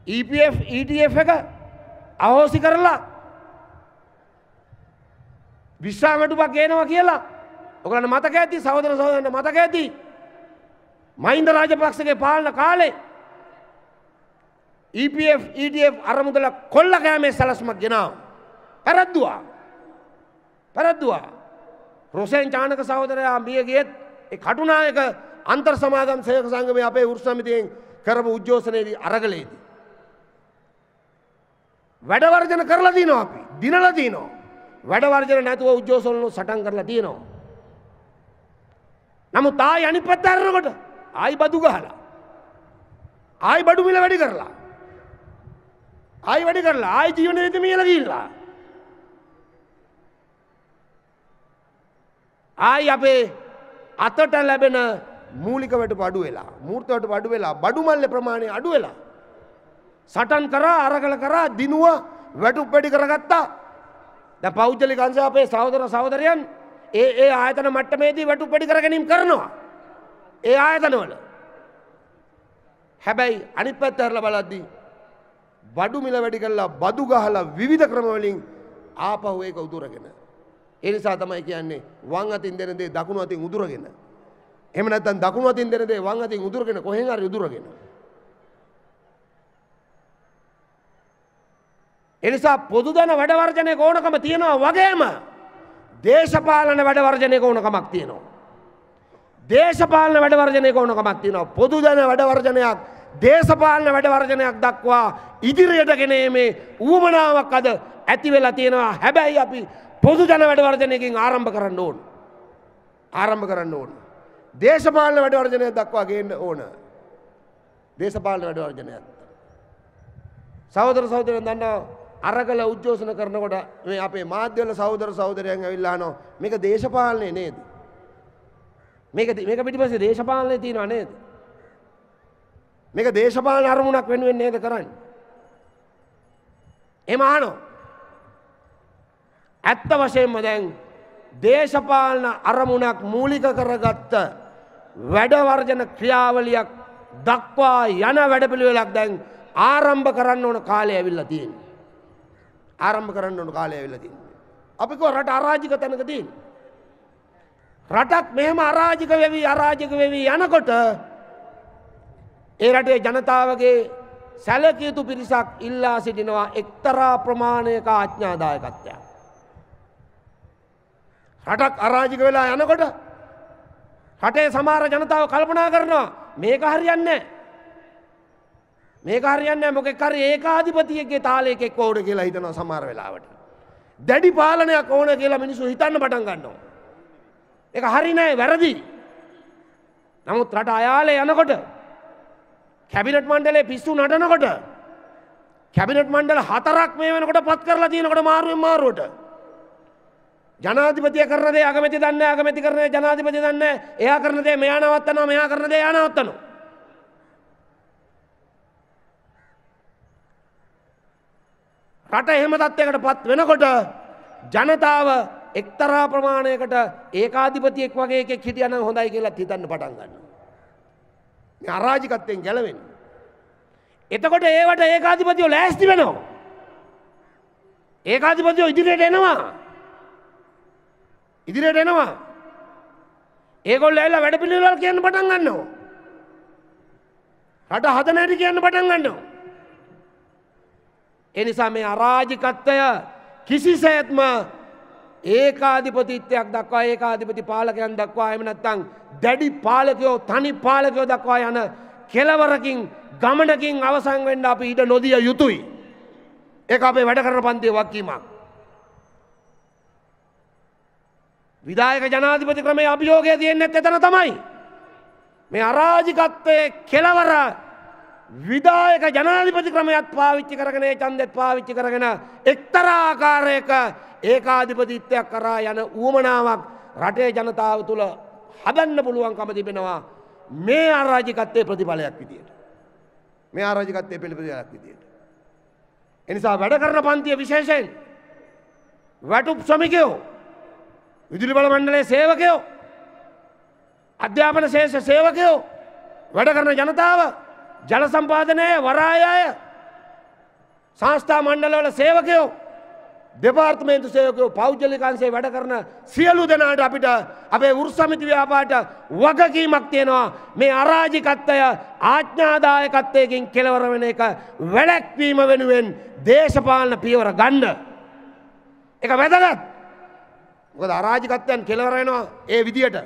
EPF ETF එක අහෝසි කරලා විශ්‍රාමටුපක් ගේනවා කියලා ඔයගොල්ලන්ට මතක ඇති, සහෝදර සහෝදරයන්ට මතක ඇති. මහින්ද රාජපක්ෂගේ පාලන කාලේ EPF ETF අරමුදල කොල්ල කෑමේ සැලැස්මක් ගෙනාවා. පැරද්දුවා. රොසෙන් චානක සහෝදරයා මිය ගියත් ඒ කටුනායක අන්තර් සමාගම් සේවක සංගමයේ අපේ උරුස් සමිතියෙන් කරපු උද්ඝෝෂණයේදී අරගලයේදී වැඩ වර්ජන කරලා තියෙනවා අපි. දිනලා තියෙනවා. වැඩ වර්ජන නැතුව උද්යෝගවල සටන් කරලා තියෙනවා. නමුත් ආයි අනිත් පැත්ත අරනකොට ආයි බදු ගහලා. ආයි බඩු මිල වැඩි කරලා. ආයි වැඩි කරලා ආයි ජීවන රීති මිල ගිහිල්ලා. ආයි අපේ අතට ලැබෙන මූලික වැටුප අඩු වෙලා මූර්ත වැටුප අඩු වෙලා බඩු මල්ලේ ප්‍රමාණය අඩු වෙලා සටන් කරා අරගල කරා දිනුව වැටුප් වැඩි කරගත්තා. දැන් පෞද්ගලික අංශ අපේ සහෝදර සහෝදරයන් ඒ ආයතන මට්ටමේදී වැටුප් වැඩි කර ගැනීම කරනවා. ඒ ආයතනවල. හැබැයි අනිත් පැත්ත හරලා බලද්දී බඩු මිල වැඩි කරලා බදු ගහලා විවිධ ක්‍රම වලින් ආපහු ඒක උදුරගෙන. ඒ නිසා තමයි කියන්නේ වම් අතින් දෙන දේ දකුණු අතින් උදුරගෙන. එහෙම නැත්නම් දකුණු අතින් දෙන දේ වම් අතින් උදුරගෙන කොහෙන් හරි උදුරගෙන. ඒ නිසා පොදු ධන වැඩ වර්ජනයක ඕනකම තියෙනවා වගේම දේශපාලන වැඩ වර්ජනයක ඕනකමක් තියෙනවා. දේශපාලන වැඩ වර්ජනයක ඕනකමක් තියෙනවා. පොදු ධන වැඩ වර්ජනයක් දේශපාලන වැඩ වර්ජනයක් දක්වා ඉදිරියට ගෙනීමේ උවමනාවක් අද ඇති වෙලා තියෙනවා. හැබැයි අපි පොදු ජන වැඩ වර්ජනයකින් ආරම්භ කරන්න ඕන. ආරම්භ කරන්න ඕන. දේශපාලන වැඩ වර්ජනයක් දක්වා ගේන්න ඕන. දේශපාලන වැඩ වර්ජනයක්. සහෝදර සහෝදරයන් දන්නවා අරගල උද්ඝෝෂණ කරනකොට මේ අපේ මාධ්‍යවල සහෝදර සහෝදරයන් ඇවිල්ලා අහනවා මේක දේශපාලනේ නේද? මේක පිටිපස්සේ දේශපාලනේ තියෙනව නේද? මේක දේශපාලන අරමුණක් වෙනුවෙන් නේද කරන්නේ? එහෙම අහනවා. ඇත්ත වශයෙන්ම දැන් දේශපාලන අරමුණක් මූලික කරගත්ත වැඩ වර්ජන ක්‍රියාවලියක් දක්වා යන වැඩපිළිවෙලක් දැන් ආරම්භ කරන්න ඕන කාලය ඇවිල්ලා තියෙනවා. ආරම්භ කරන්න ඕන කාලය ඇවිල්ලා තියෙනවා. අපි කෝ රට අරාජික තැනක තියෙනවා. රටක් මෙහෙම අරාජික වෙවි යනකොට ඒ රටේ ජනතාවගේ සැලකිය යුතු පිරිසක් ඉල්ලා සිටිනවා එක්තරා ප්‍රමාණයක ආඥාදායකත්වයක්. රටක් අරාජික වෙලා යනකොට රටේ සමහර ජනතාව කල්පනා කරනවා මේක හරියන්නේ නැහැ. මේක හරියන්නේ නැහැ මොකෙක් හරි ඒකාධිපතියෙක්ගේ තාලයක ඕන කියලා හිතනවා සමහර වෙලාවට. දැඩි පාලනයක් ඕන කියලා මිනිස්සු හිතන්න පටන් ගන්නවා. ඒක හරි නෑ වැරදි. නමුත් රට අයාලේ යනකොට කැබිනට් මණ්ඩලයේ පිස්සු නටනකොට කැබිනට් මණ්ඩල 4ක් මේ වෙනකොට පත් කරලා තියෙනකොට මාරුවෙන් මාරුවට ජනාධිපතිය කරන දේ අගමැති දන්නේ අගමැති කරන දේ ජනාධිපතිය දන්නේ එයා කරන දේ මෙයා නවත්තනවා මෙයා කරන දේ එයා නවත්තනවා. රට එහෙම තත්යකට පත් වෙනකොට ජනතාව එක්තරා ප්‍රමාණයකට ඒකාධිපතියෙක් වගේ එකෙක් හිටියනම් හොඳයි කියලා හිතන්න පටන් ගන්නවා. මේ අරාජිකත්වයෙන් ගැලවෙන්න. එතකොට ඒවට ඒකාධිපතියෝ ලෑස්ති වෙනවා. ඒකාධිපතියෝ ඉදිරියට එනවා. ඉදිරියට එනවා. ඒගොල්ලෝ ඇවිල්ලා වැඩ පිළිවෙල කියන්න පටන් ගන්නවා. රට හදන හැටි කියන්න පටන් ගන්නවා. ඒ නිසා මේ අරාජිකත්වය කිසිසේත්ම ඒකාධිපතිත්වයක් දක්වා ඒකාධිපති පාලකයන් දක්වා එහෙම නැත්නම් දැඩි පාලකයෝ තනි පාලකයෝ දක්වා යන කෙලවරකින් ගමනකින් අවසන් වෙන්න අපි ඉඩ නොදිය යුතුයි. ඒක අපේ වැඩ කරන පන්තියේ වගකීමක්. විධායක ජනාධිපති ක්‍රමයේ අභියෝගය තියෙන්නේ එතන තමයි. මේ අරාජිකත්වයේ කෙලවර විධායක ජනාධිපති ක්‍රමයක් පාවිච්චි කරගෙන ඒ ඡන්දෙත් පාවිච්චි කරගෙන එක්තරා ආකාරයක ඒකාධිපතිත්වයක් කරා යන උවමනාවක් රටේ ජනතාව තුළ හදන්න පුළුවන්කම තිබෙනවා මේ අරාජිකත්වයේ ප්‍රතිඵලයක් විදියට. මේ අරාජිකත්වයේ ප්‍රතිඵලයක් විදියට. ඒ නිසා වැඩ කරන පන්තිය විශේෂයෙන් වැටුප් ශ්‍රමිකයෝ විදුලි බල මණ්ඩලයේ සේවකයෝ අධ්‍යාපන ශේෂ සේවකයෝ වැඩ කරන ජනතාව ජල සම්පාදනයේ වරායය සංස්ථා මණ්ඩලවල සේවකයෝ දෙපාර්තමේන්තු සේවකයෝ පෞද්ගලික අංශයේ වැඩ කරන සියලු දෙනාට අපිට අපේ වෘත්ති සමිති ව්‍යාපාරට වගකීමක් තියෙනවා මේ අරාජිකත්වය ආඥාදායකත්වයෙන් කෙලවර වෙන එක වැළැක්වීම වෙනුවෙන් දේශපාලන පියවර ගන්න. ඒක වැදගත්. මොකද අරාජිකත්වයන් කෙලවර වෙනවා ඒ විදියට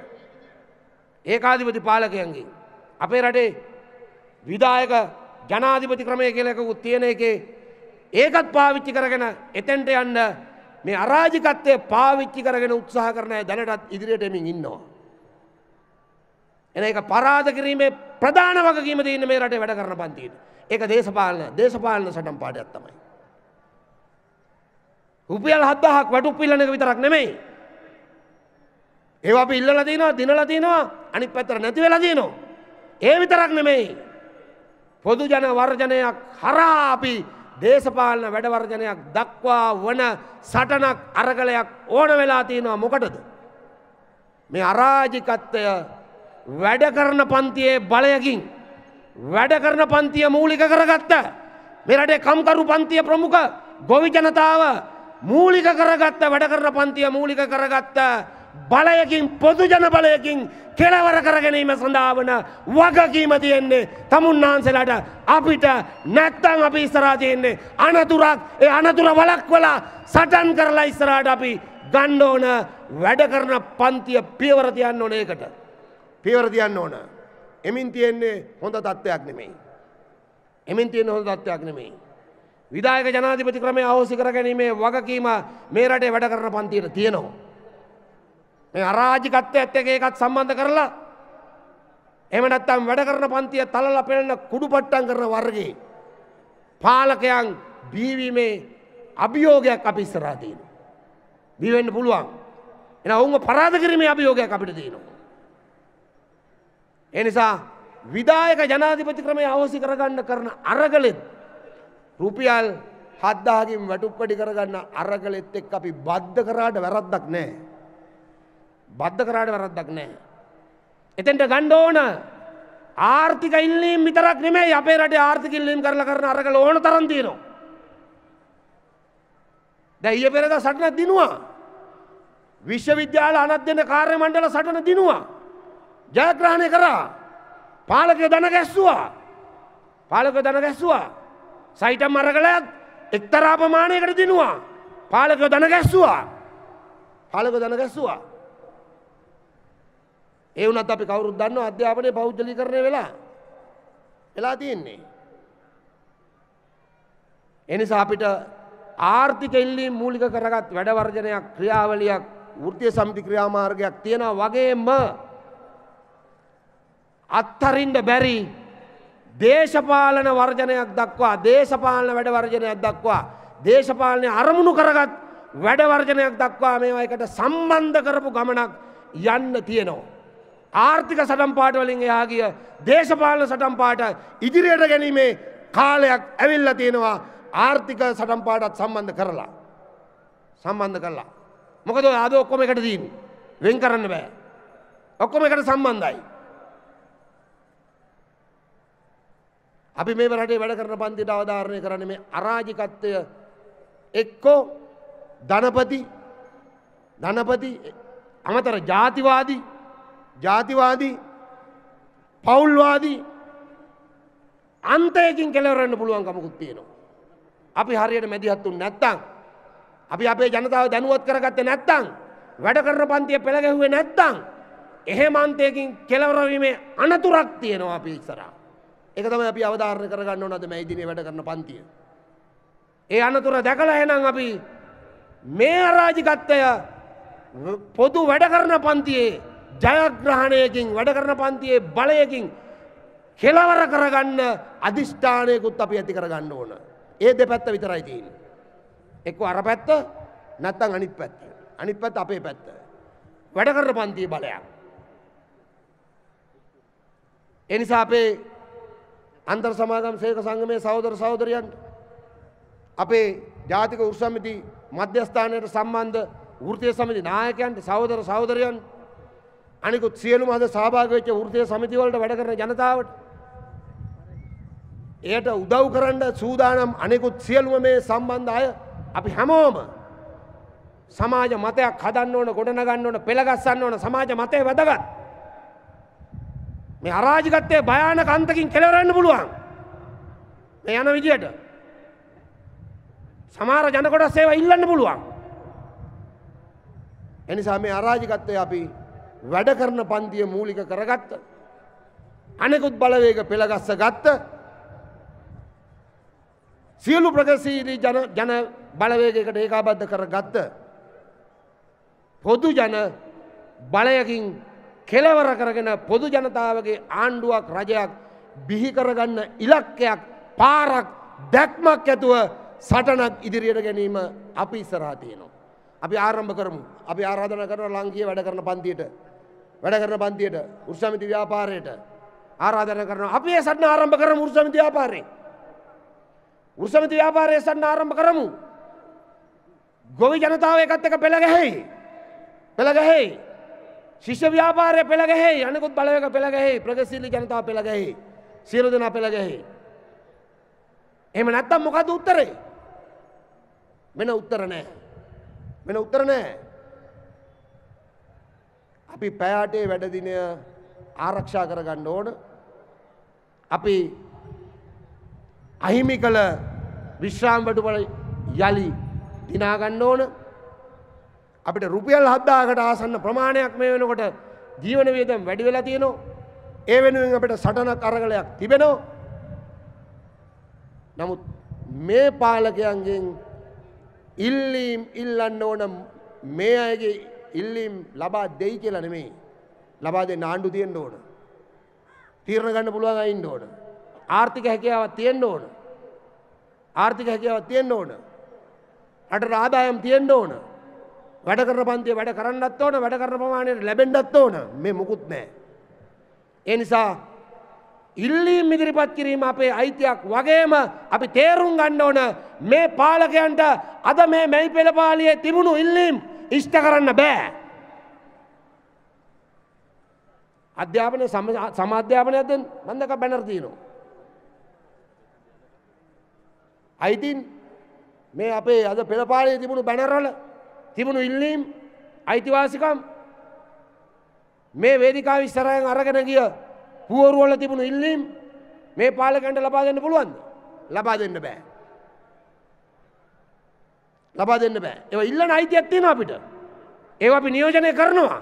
ඒකාධිපති පාලකයන්ගේ අපේ රටේ විධායක ජනාධිපති ක්‍රමය කියලා එකකුත් තියෙන එකේ ඒකත් පාවිච්චි කරගෙන එතෙන්ට යන්න මේ අරාජිකත්වය පාවිච්චි කරගෙන උත්සාහ කරන අය දැනටත් ඉදිරියට එමින් ඉන්නවා. එන ඒක පරාද කිරීමේ ප්‍රධාන වගකීම තියෙන්නේ මේ රටේ වැඩ කරන පන්තියට. ඒක දේශපාලන සටන් පාඩයක් තමයි. රුපියල් 7000ක් වටුප් ඉල්ලන එක විතරක් නෙමෙයි. ඒවා අපි ඉල්ලලා තිනවා, දිනලා තිනවා, අනිත් පැත්තට නැති වෙලා තියෙනවා. ඒ විතරක් නෙමෙයි. පොදු ජන වර්ජනයක් හරහා අපි දේශපාලන වැඩ වර්ජනයක් දක්වා වන සටනක් අරගලයක් ඕන වෙලා තියෙනවා. මොකටද? මේ අරාජිකත්වය වැඩ කරන පන්තියේ බලයකින් වැඩ කරන පන්තිය මූලික කරගත්ත මේ රටේ කම්කරු පන්තිය ප්‍රමුඛ ගොවි ජනතාව මූලික කරගත්ත වැඩ කරන පන්තිය මූලික කරගත්ත බලයකින් පොදු ජන බලයකින් කෙලවර කර ගැනීම සඳහා වන වගකීම තියෙන්නේ තමුන්නාන්සලාට. අපිට නැත්තම් අපි ඉස්සරහා තියෙන්නේ අනතුරක්. ඒ අනතුර වළක්වලා සටන් කරලා ඉස්සරහට අපි ගන්න ඕන වැඩ කරන පන්තිය පියවර තියන්න ඕන. ඒකට පියවර තියන්න ඕන. එමින් තියෙන්නේ හොඳ තත්ත්වයක් නෙමෙයි. එමින් තියෙන හොඳ තත්ත්වයක් නෙමෙයි. විධායක ජනාධිපති ක්‍රමය අහෝසි කර ගැනීමේ වගකීම මේ රටේ වැඩ කරන පන්තියට තියෙනවා. මේ අරාජිකත්වයත් එක්ක ඒකත් සම්බන්ධ කරලා එහෙම නැත්නම් වැඩ කරන පන්තිය තලලා පෙළෙන කුඩුපට්ටම් කරන වර්ගයේ පාලකයන් බීවීමේ අභියෝගයක් අපි ඉස්සරහා තියෙනවා. බී වෙන්න පුළුවන්. එහෙනම් ඔවුන්ව පරාද කිරීමේ අභියෝගයක් අපිට තියෙනවා. ඒ නිසා විධායක ජනාධිපති ක්‍රමය අවශ්‍ය කරගන්න කරන අරගලෙත් රුපියල් 7000කින් වැටුප්පඩි කරගන්න අරගලෙත් එක්ක අපි බද්ධ කරාට වැරද්දක් නැහැ. බද්ධ කරාට වැරද්දක් නැහැ. එතෙන්ට ගන්න ඕන ආර්ථික ඉල්ලීම් විතරක් නෙමෙයි අපේ රටේ ආර්ථික ඉල්ලීම් කරලා කරන අරගල ඕන තරම් තියෙනවා. දැන් ඊයේ පෙරේදා සටන දිනුවා. විශ්වවිද්‍යාල අනධ්‍යයන කාර්ය මණ්ඩල සටන දිනුවා. ජයග්‍රහණය කරා. පාලකයෝ දන ගැස්සුවා. සයිටම් අරගලයක් එක්තරා ප්‍රමාණයකට දිනුවා. පාලකයෝ දන ගැස්සුවා. ඒ වුණත් අපි කවුරුත් දන්නවා අධ්‍යාපනයේ පෞද්ගලීකරණය වෙලා තියෙන්නේ. ඒ නිසා අපිට ආර්ථික ඉල්ලීම් මූලික කරගත් වැඩ වර්ජනයක් ක්‍රියාවලියක් වෘත්තීය සමිති ක්‍රියාමාර්ගයක් තියෙනවා වගේම අත්තරින්න බැරි දේශපාලන වර්ජනයක් දක්වා දේශපාලන වැඩ වර්ජනයක් දක්වා දේශපාලනය අරමුණු කරගත් වැඩ වර්ජනයක් දක්වා මේවා එකට සම්බන්ධ කරපු ගමනක් යන්න තියෙනවා. ආර්ථික සටන් පාට වලින් එහා ගිය දේශපාලන සටන් පාට ඉදිරියට ගැනීමේ කාලයක් ඇවිල්ලා තියෙනවා. ආර්ථික සටන් පාටත් සම්බන්ධ කරලා. මොකද අද ඔක්කොම එකට තියෙන්නේ. වෙන් කරන්න බෑ. ඔක්කොම එකට සම්බන්ධයි. අපි මේ රටේ වැඩ කරන පන්තියට අවධාරණය කරන්නේ මේ අරාජිකත්වය එක්කෝ ධනපති අමතර ජාතිවාදී පවුල්වාදී අන්තයකින් කෙලවර වෙන්න පුළුවන් කමකුත් තියෙනවා. අපි හරියට මැදිහත් වුනේ නැත්තම් අපි අපේ ජනතාව දැනුවත් කරගත්තේ නැත්තම් වැඩ කරන පන්තිය පෙළ ගැහුවේ නැත්තම් එහෙම අන්තයකින් කෙලවර වීමේ අනතුරක් තියෙනවා අපි ඉස්සරහා. ඒක තමයි අපි අවධාරණය කරගන්න ඕන අද මේ දිනේ වැඩ කරන පන්තිය. ඒ අනතුර දැකලා එහෙනම් අපි මේ අරාජිකත්වය පොදු වැඩ කරන පන්තියේ ජයග්‍රහණයකින් වැඩ කරන පන්තියේ බලයකින් කෙලවර කරගන්න අදිෂ්ඨානයකුත් අපි ඇති කරගන්න ඕන. ඒ දෙපැත්ත විතරයි තියෙන්නේ. එක්ක අර පැත්ත නැත්නම් අනිත් පැත්ත. අනිත් පැත්ත අපේ පැත්ත. වැඩ කරන පන්තියේ බලයක්. ඒ නිසා අපේ අන්තර් සමාගම් සේවක සංගමේ සහෝදර සහෝදරියන්ට අපේ ජාතික වෘත්ති සමිති මධ්‍යස්ථානයට සම්බන්ධ වෘත්තීය සමිති නායකයන්ට සහෝදර සහෝදරයන් අනිකුත් සියලුම අද සහභාගී වෙච්ච වෘත්තීය සමිති වලට වැඩ කරන ජනතාවට එයට උදව් කරන්න සූදානම් අනිකුත් සියලුම මේ සම්බන්ධ අය අපි හැමෝම සමාජ මතයක් හදන්න ඕන ගොඩනගන්න ඕන පෙළ ගස්සන්න ඕන සමාජ මතය වැදගත්. මේ අරාජිකත්වයේ භයානක අන්තකින් කෙලවර වෙන්න පුළුවන්. මේ යන විදියට සමහර ජන කොටස් ඒවා ඉල්ලන්න පුළුවන්. එනිසා මේ අරාජිකත්වය අපි වැඩ කරන පන්තිය මූලික කරගත්ත අනෙකුත් බලවේග පෙළගස්ස ගත්ත සියලු ප්‍රගතිශීලී ජන බලවේගයකට ඒකාබද්ධ කරගත්ත පොදු ජන බලයකින් කෙලවර කරගෙන පොදු ජනතාවගේ ආණ්ඩුවක් රජයක් බිහි කරගන්න ඉලක්කයක් පාරක් දැක්මක් ඇතුව සටනක් ඉදිරියට ගැනීම අපි ඉස්සරහා තියෙනවා. අපි ආරම්භ කරමු. අපි ආරාධනා කරනවා ලාංකීය වැඩ කරන පන්තියට උත්සමිති ව්‍යාපාරයට ආරාධනා කරනවා. අපි ඒ සටන ආරම්භ කරමු උත්සමිති ව්‍යාපාරේ. උත්සමිති ව්‍යාපාරයේ සටන ආරම්භ කරමු. ගොවි ජනතාව එකත් එක්ක පෙළ ගැහෙයි. ශිෂ්‍ය ව්‍යාපාරය පෙළ ගැහෙයි. අනිකුත් බලවේග පෙළ ගැහෙයි. ප්‍රගතිශීලී ජනතාව පෙළ ගැහෙයි. සියලු දෙනා පෙළ ගැහෙයි. එහෙම නැත්තම් මොකද්ද උත්තරේ? වෙන උත්තර නැහැ. අපි පැය 8 වැඩ දිනය ආරක්ෂා කරගන්න ඕන. අපි අහිමි කළ විශ්‍රාම වඩුවල යලි දිනා ගන්න ඕන. අපිට රුපියල් 7000කට ආසන්න ප්‍රමාණයක් මේ වෙනකොට ජීවන වියදම් වැඩි වෙලා තියෙනවා. ඒ වෙනුවෙන් අපිට සටනක් අරගලයක් තිබෙනවා. නමුත් මේ පාලකයන්ගෙන් ඉල්ලීම් ඉල්ලන්න ඕන මේ අයගේ ඉල්ලීම් ලබා දෙයි කියලා නෙමෙයි. ලබා දෙන්න ආණ්ඩු තියෙන්න ඕන. තීරණ ගන්න පුළුවන් අය ඉන්න ඕන. ආර්ථික හැකියාවක් තියෙන්න ඕන. රටට ආදායම් තියෙන්න ඕන. වැඩ කරන පන්තිය වැඩ කරන්නත් ඕන. වැඩ කරන ප්‍රමාණයට ලැබෙන්නත් ඕන. මේ මුකුත් නැහැ. ඒ නිසා ඉල්ලීම් ඉදිරිපත් කිරීම අපේ අයිතියක් වගේම අපි තේරුම් ගන්න ඕන මේ පාලකයන්ට අද මේ මැයි පෙළපාලියේ තිබුණු ඉල්ලීම් ඉෂ්ට කරන්න බෑ. අධ්‍යාපනය සමාධ්‍යාපනයක් දෙන්න මම දැක්ක බැනර් තියෙනවා. අයිතින් මේ අපේ අද පෙළපාලියේ තිබුණු බැනර් වල තිබුණු ඉල්ලීම් අයිතිවාසිකම් මේ වේදිකාව ඉස්සරහින් අරගෙන ගිය පුවරු වල තිබුණු ඉල්ලීම් මේ පාලකයන්ට ලබා දෙන්න පුළුවන්ද? ලබා දෙන්න බෑ. ඒවා ඉල්ලන අයිතියක් තියෙනවා අපිට. ඒවා අපි නියෝජනය කරනවා.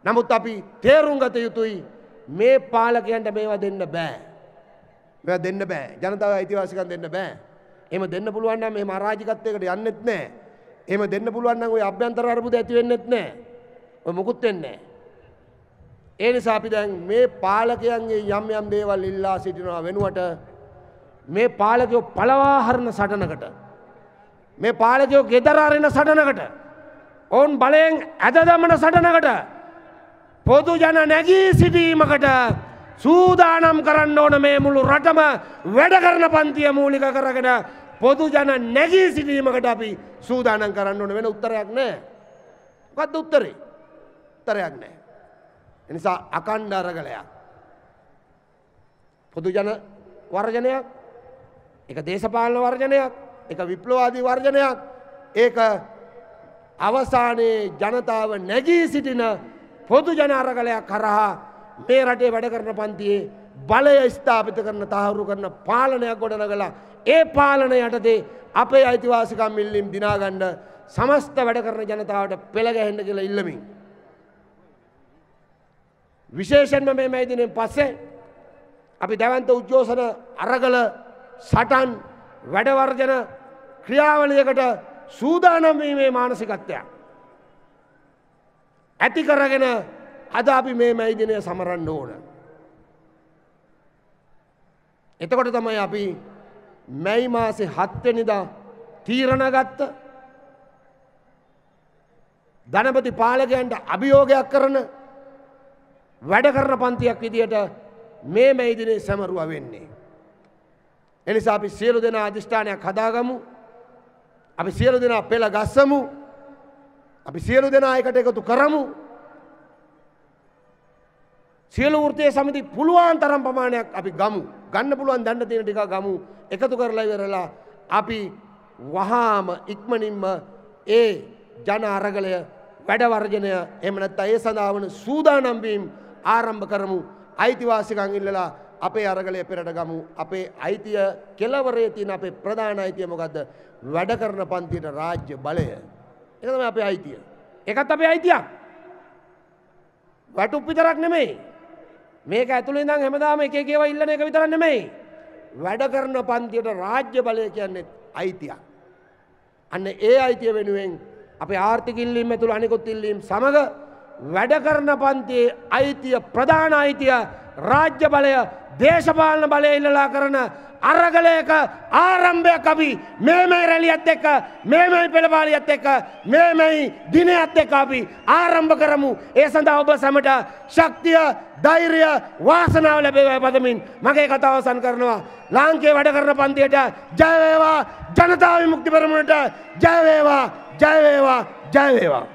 නමුත් අපි තේරුම් ගත යුතුයි මේ පාලකයන්ට මේවා දෙන්න බෑ. ජනතාව අයිතිවාසිකම් දෙන්න බෑ. එහෙම දෙන්න පුළුවන් නම් එහෙම අරාජිකත්වයකට යන්නෙත් නෑ. එහෙම දෙන්න පුළුවන් නම් ওই අභ්‍යන්තර අර්බුද ඇති වෙන්නෙත් නෑ. ඔය මුකුත් වෙන්නේ නෑ. ඒ නිසා අපි දැන් මේ පාලකයන්ගේ යම් දේවල් ඉල්ලා සිටිනවා වෙනුවට මේ පාලකයෝ පළවා හරින සටනකට මේ පාලකයෝ ගෙදර අරින සටනකට ඔවුන් බලයෙන් ඇද දමන සටනකට පොදු ජන නැගී සිටීමකට සූදානම් කරන්න ඕන. මේ මුළු රටම වැඩ කරන පන්තිය මූලික කරගෙන පොදු ජන නැගී සිටීමකට අපි සූදානම් කරන්න ඕන. වෙන උත්තරයක් නැහැ. මොකද්ද උත්තරේ? උත්තරයක් නැහැ. එනිසා අකණ්ඩ අරගලයක්, පොදු ජන වර්ජනයක්, එක දේශපාලන වර්ජනයක්, එක විප්ලවාදී වර්ජනයක්, ඒක අවසානයේ ජනතාව නැගී සිටින පොදු ජන අරගලයක් කරහා මේ රටේ වැඩ කරන පන්තියේ බලය ස්ථාපිත කරන තහවුරු කරන පාලනයක් ගොඩනගලා ඒ පාලනය යටතේ අපේ අයිතිවාසිකම් ඉල්ලීම් දිනා ගන්න සමස්ත වැඩ කරන ජනතාවට පෙළ ගැහෙන්න කියලා ඉල්ලමින් විශේෂයෙන්ම මේ මැයි දිනෙන් පස්සේ අපි දැවන්ත උද්ඝෝෂණ අරගල සටන් වැඩවර්ජන ක්‍රියාවලියකට සූදානම් වීමේ මානසිකත්වයක් ඇති කරගෙන අද අපි මේ මැයි දිනය සමරන්න ඕන. එතකොට තමයි අපි මැයි මාසේ 7 වෙනිදා තීරණ ගත්ත ධනපති පාලකයන්ට අභියෝගයක් කරන වැඩ කරන පන්තියක් විදියට මේ මැයි දිනේ සමරුවා වෙන්නේ. එනිසා අපි සියලු දෙනා අධිෂ්ඨානයක් හදාගමු. අපි සියලු දෙනා පෙළ ගස්සමු. අපි සියලු දෙනා එකට එකතු කරමු. සියලු වෘත්තීය සමිති පුළුවන් තරම් ප්‍රමාණයක් අපි ගමු. ගන්න පුළුවන් දන්න තියෙන ටික ගමු. එකතු කරලා ඉවරලා අපි වහාම ඉක්මනින්ම ඒ ජන අරගලය වැඩ වර්ජනය එහෙම නැත්නම් ඒ සඳහා වන සූදානම් වීම ආරම්භ කරමු. අයිතිවාසිකම් ඉල්ලලා අපේ අරගලය පෙරට ගමු. අපේ අයිතිය කෙලවරේ තියෙන අපේ ප්‍රධාන අයිතිය මොකද්ද? වැඩ කරන පන්තියට රාජ්‍ය බලය. ඒක තමයි අපේ අයිතිය. ඒකත් අපේ අයිතියක්. වටුප් විතරක් නෙමෙයි. මේක ඇතුළේ ඉඳන් හැමදාම එක එක ඒවා ඉල්ලන එක විතරක් නෙමෙයි. වැඩ කරන පන්තියට රාජ්‍ය බලය කියන්නේ අයිතියක්. අන්න ඒ අයිතිය වෙනුවෙන් අපේ ආර්ථික ඉල්ලීම් ඇතුළු අනිකුත් ඉල්ලීම් සමග වැඩ කරන පන්තියේ අයිතිය ප්‍රධාන අයිතිය රාජ්‍ය බලය දේශපාලන බලය ඉල්ලලා කරන අරගලයක ආරම්භයක් අපි මේ රැලියත් එක්ක මේ පෙළපාලියත් එක්ක මේ දිනයත් එක්ක අපි ආරම්භ කරමු. ඒ සඳහා ඔබ සැමට ශක්තිය ධෛර්යය වාසනාව ලැබේවා පදමින් මගේ කතාව අවසන් කරනවා. ලාංකේය වැඩ කරන පන්තියට ජය වේවා. ජනතා විමුක්ති පෙරමුණට ජය වේවා. ජය වේවා. ජය වේවා.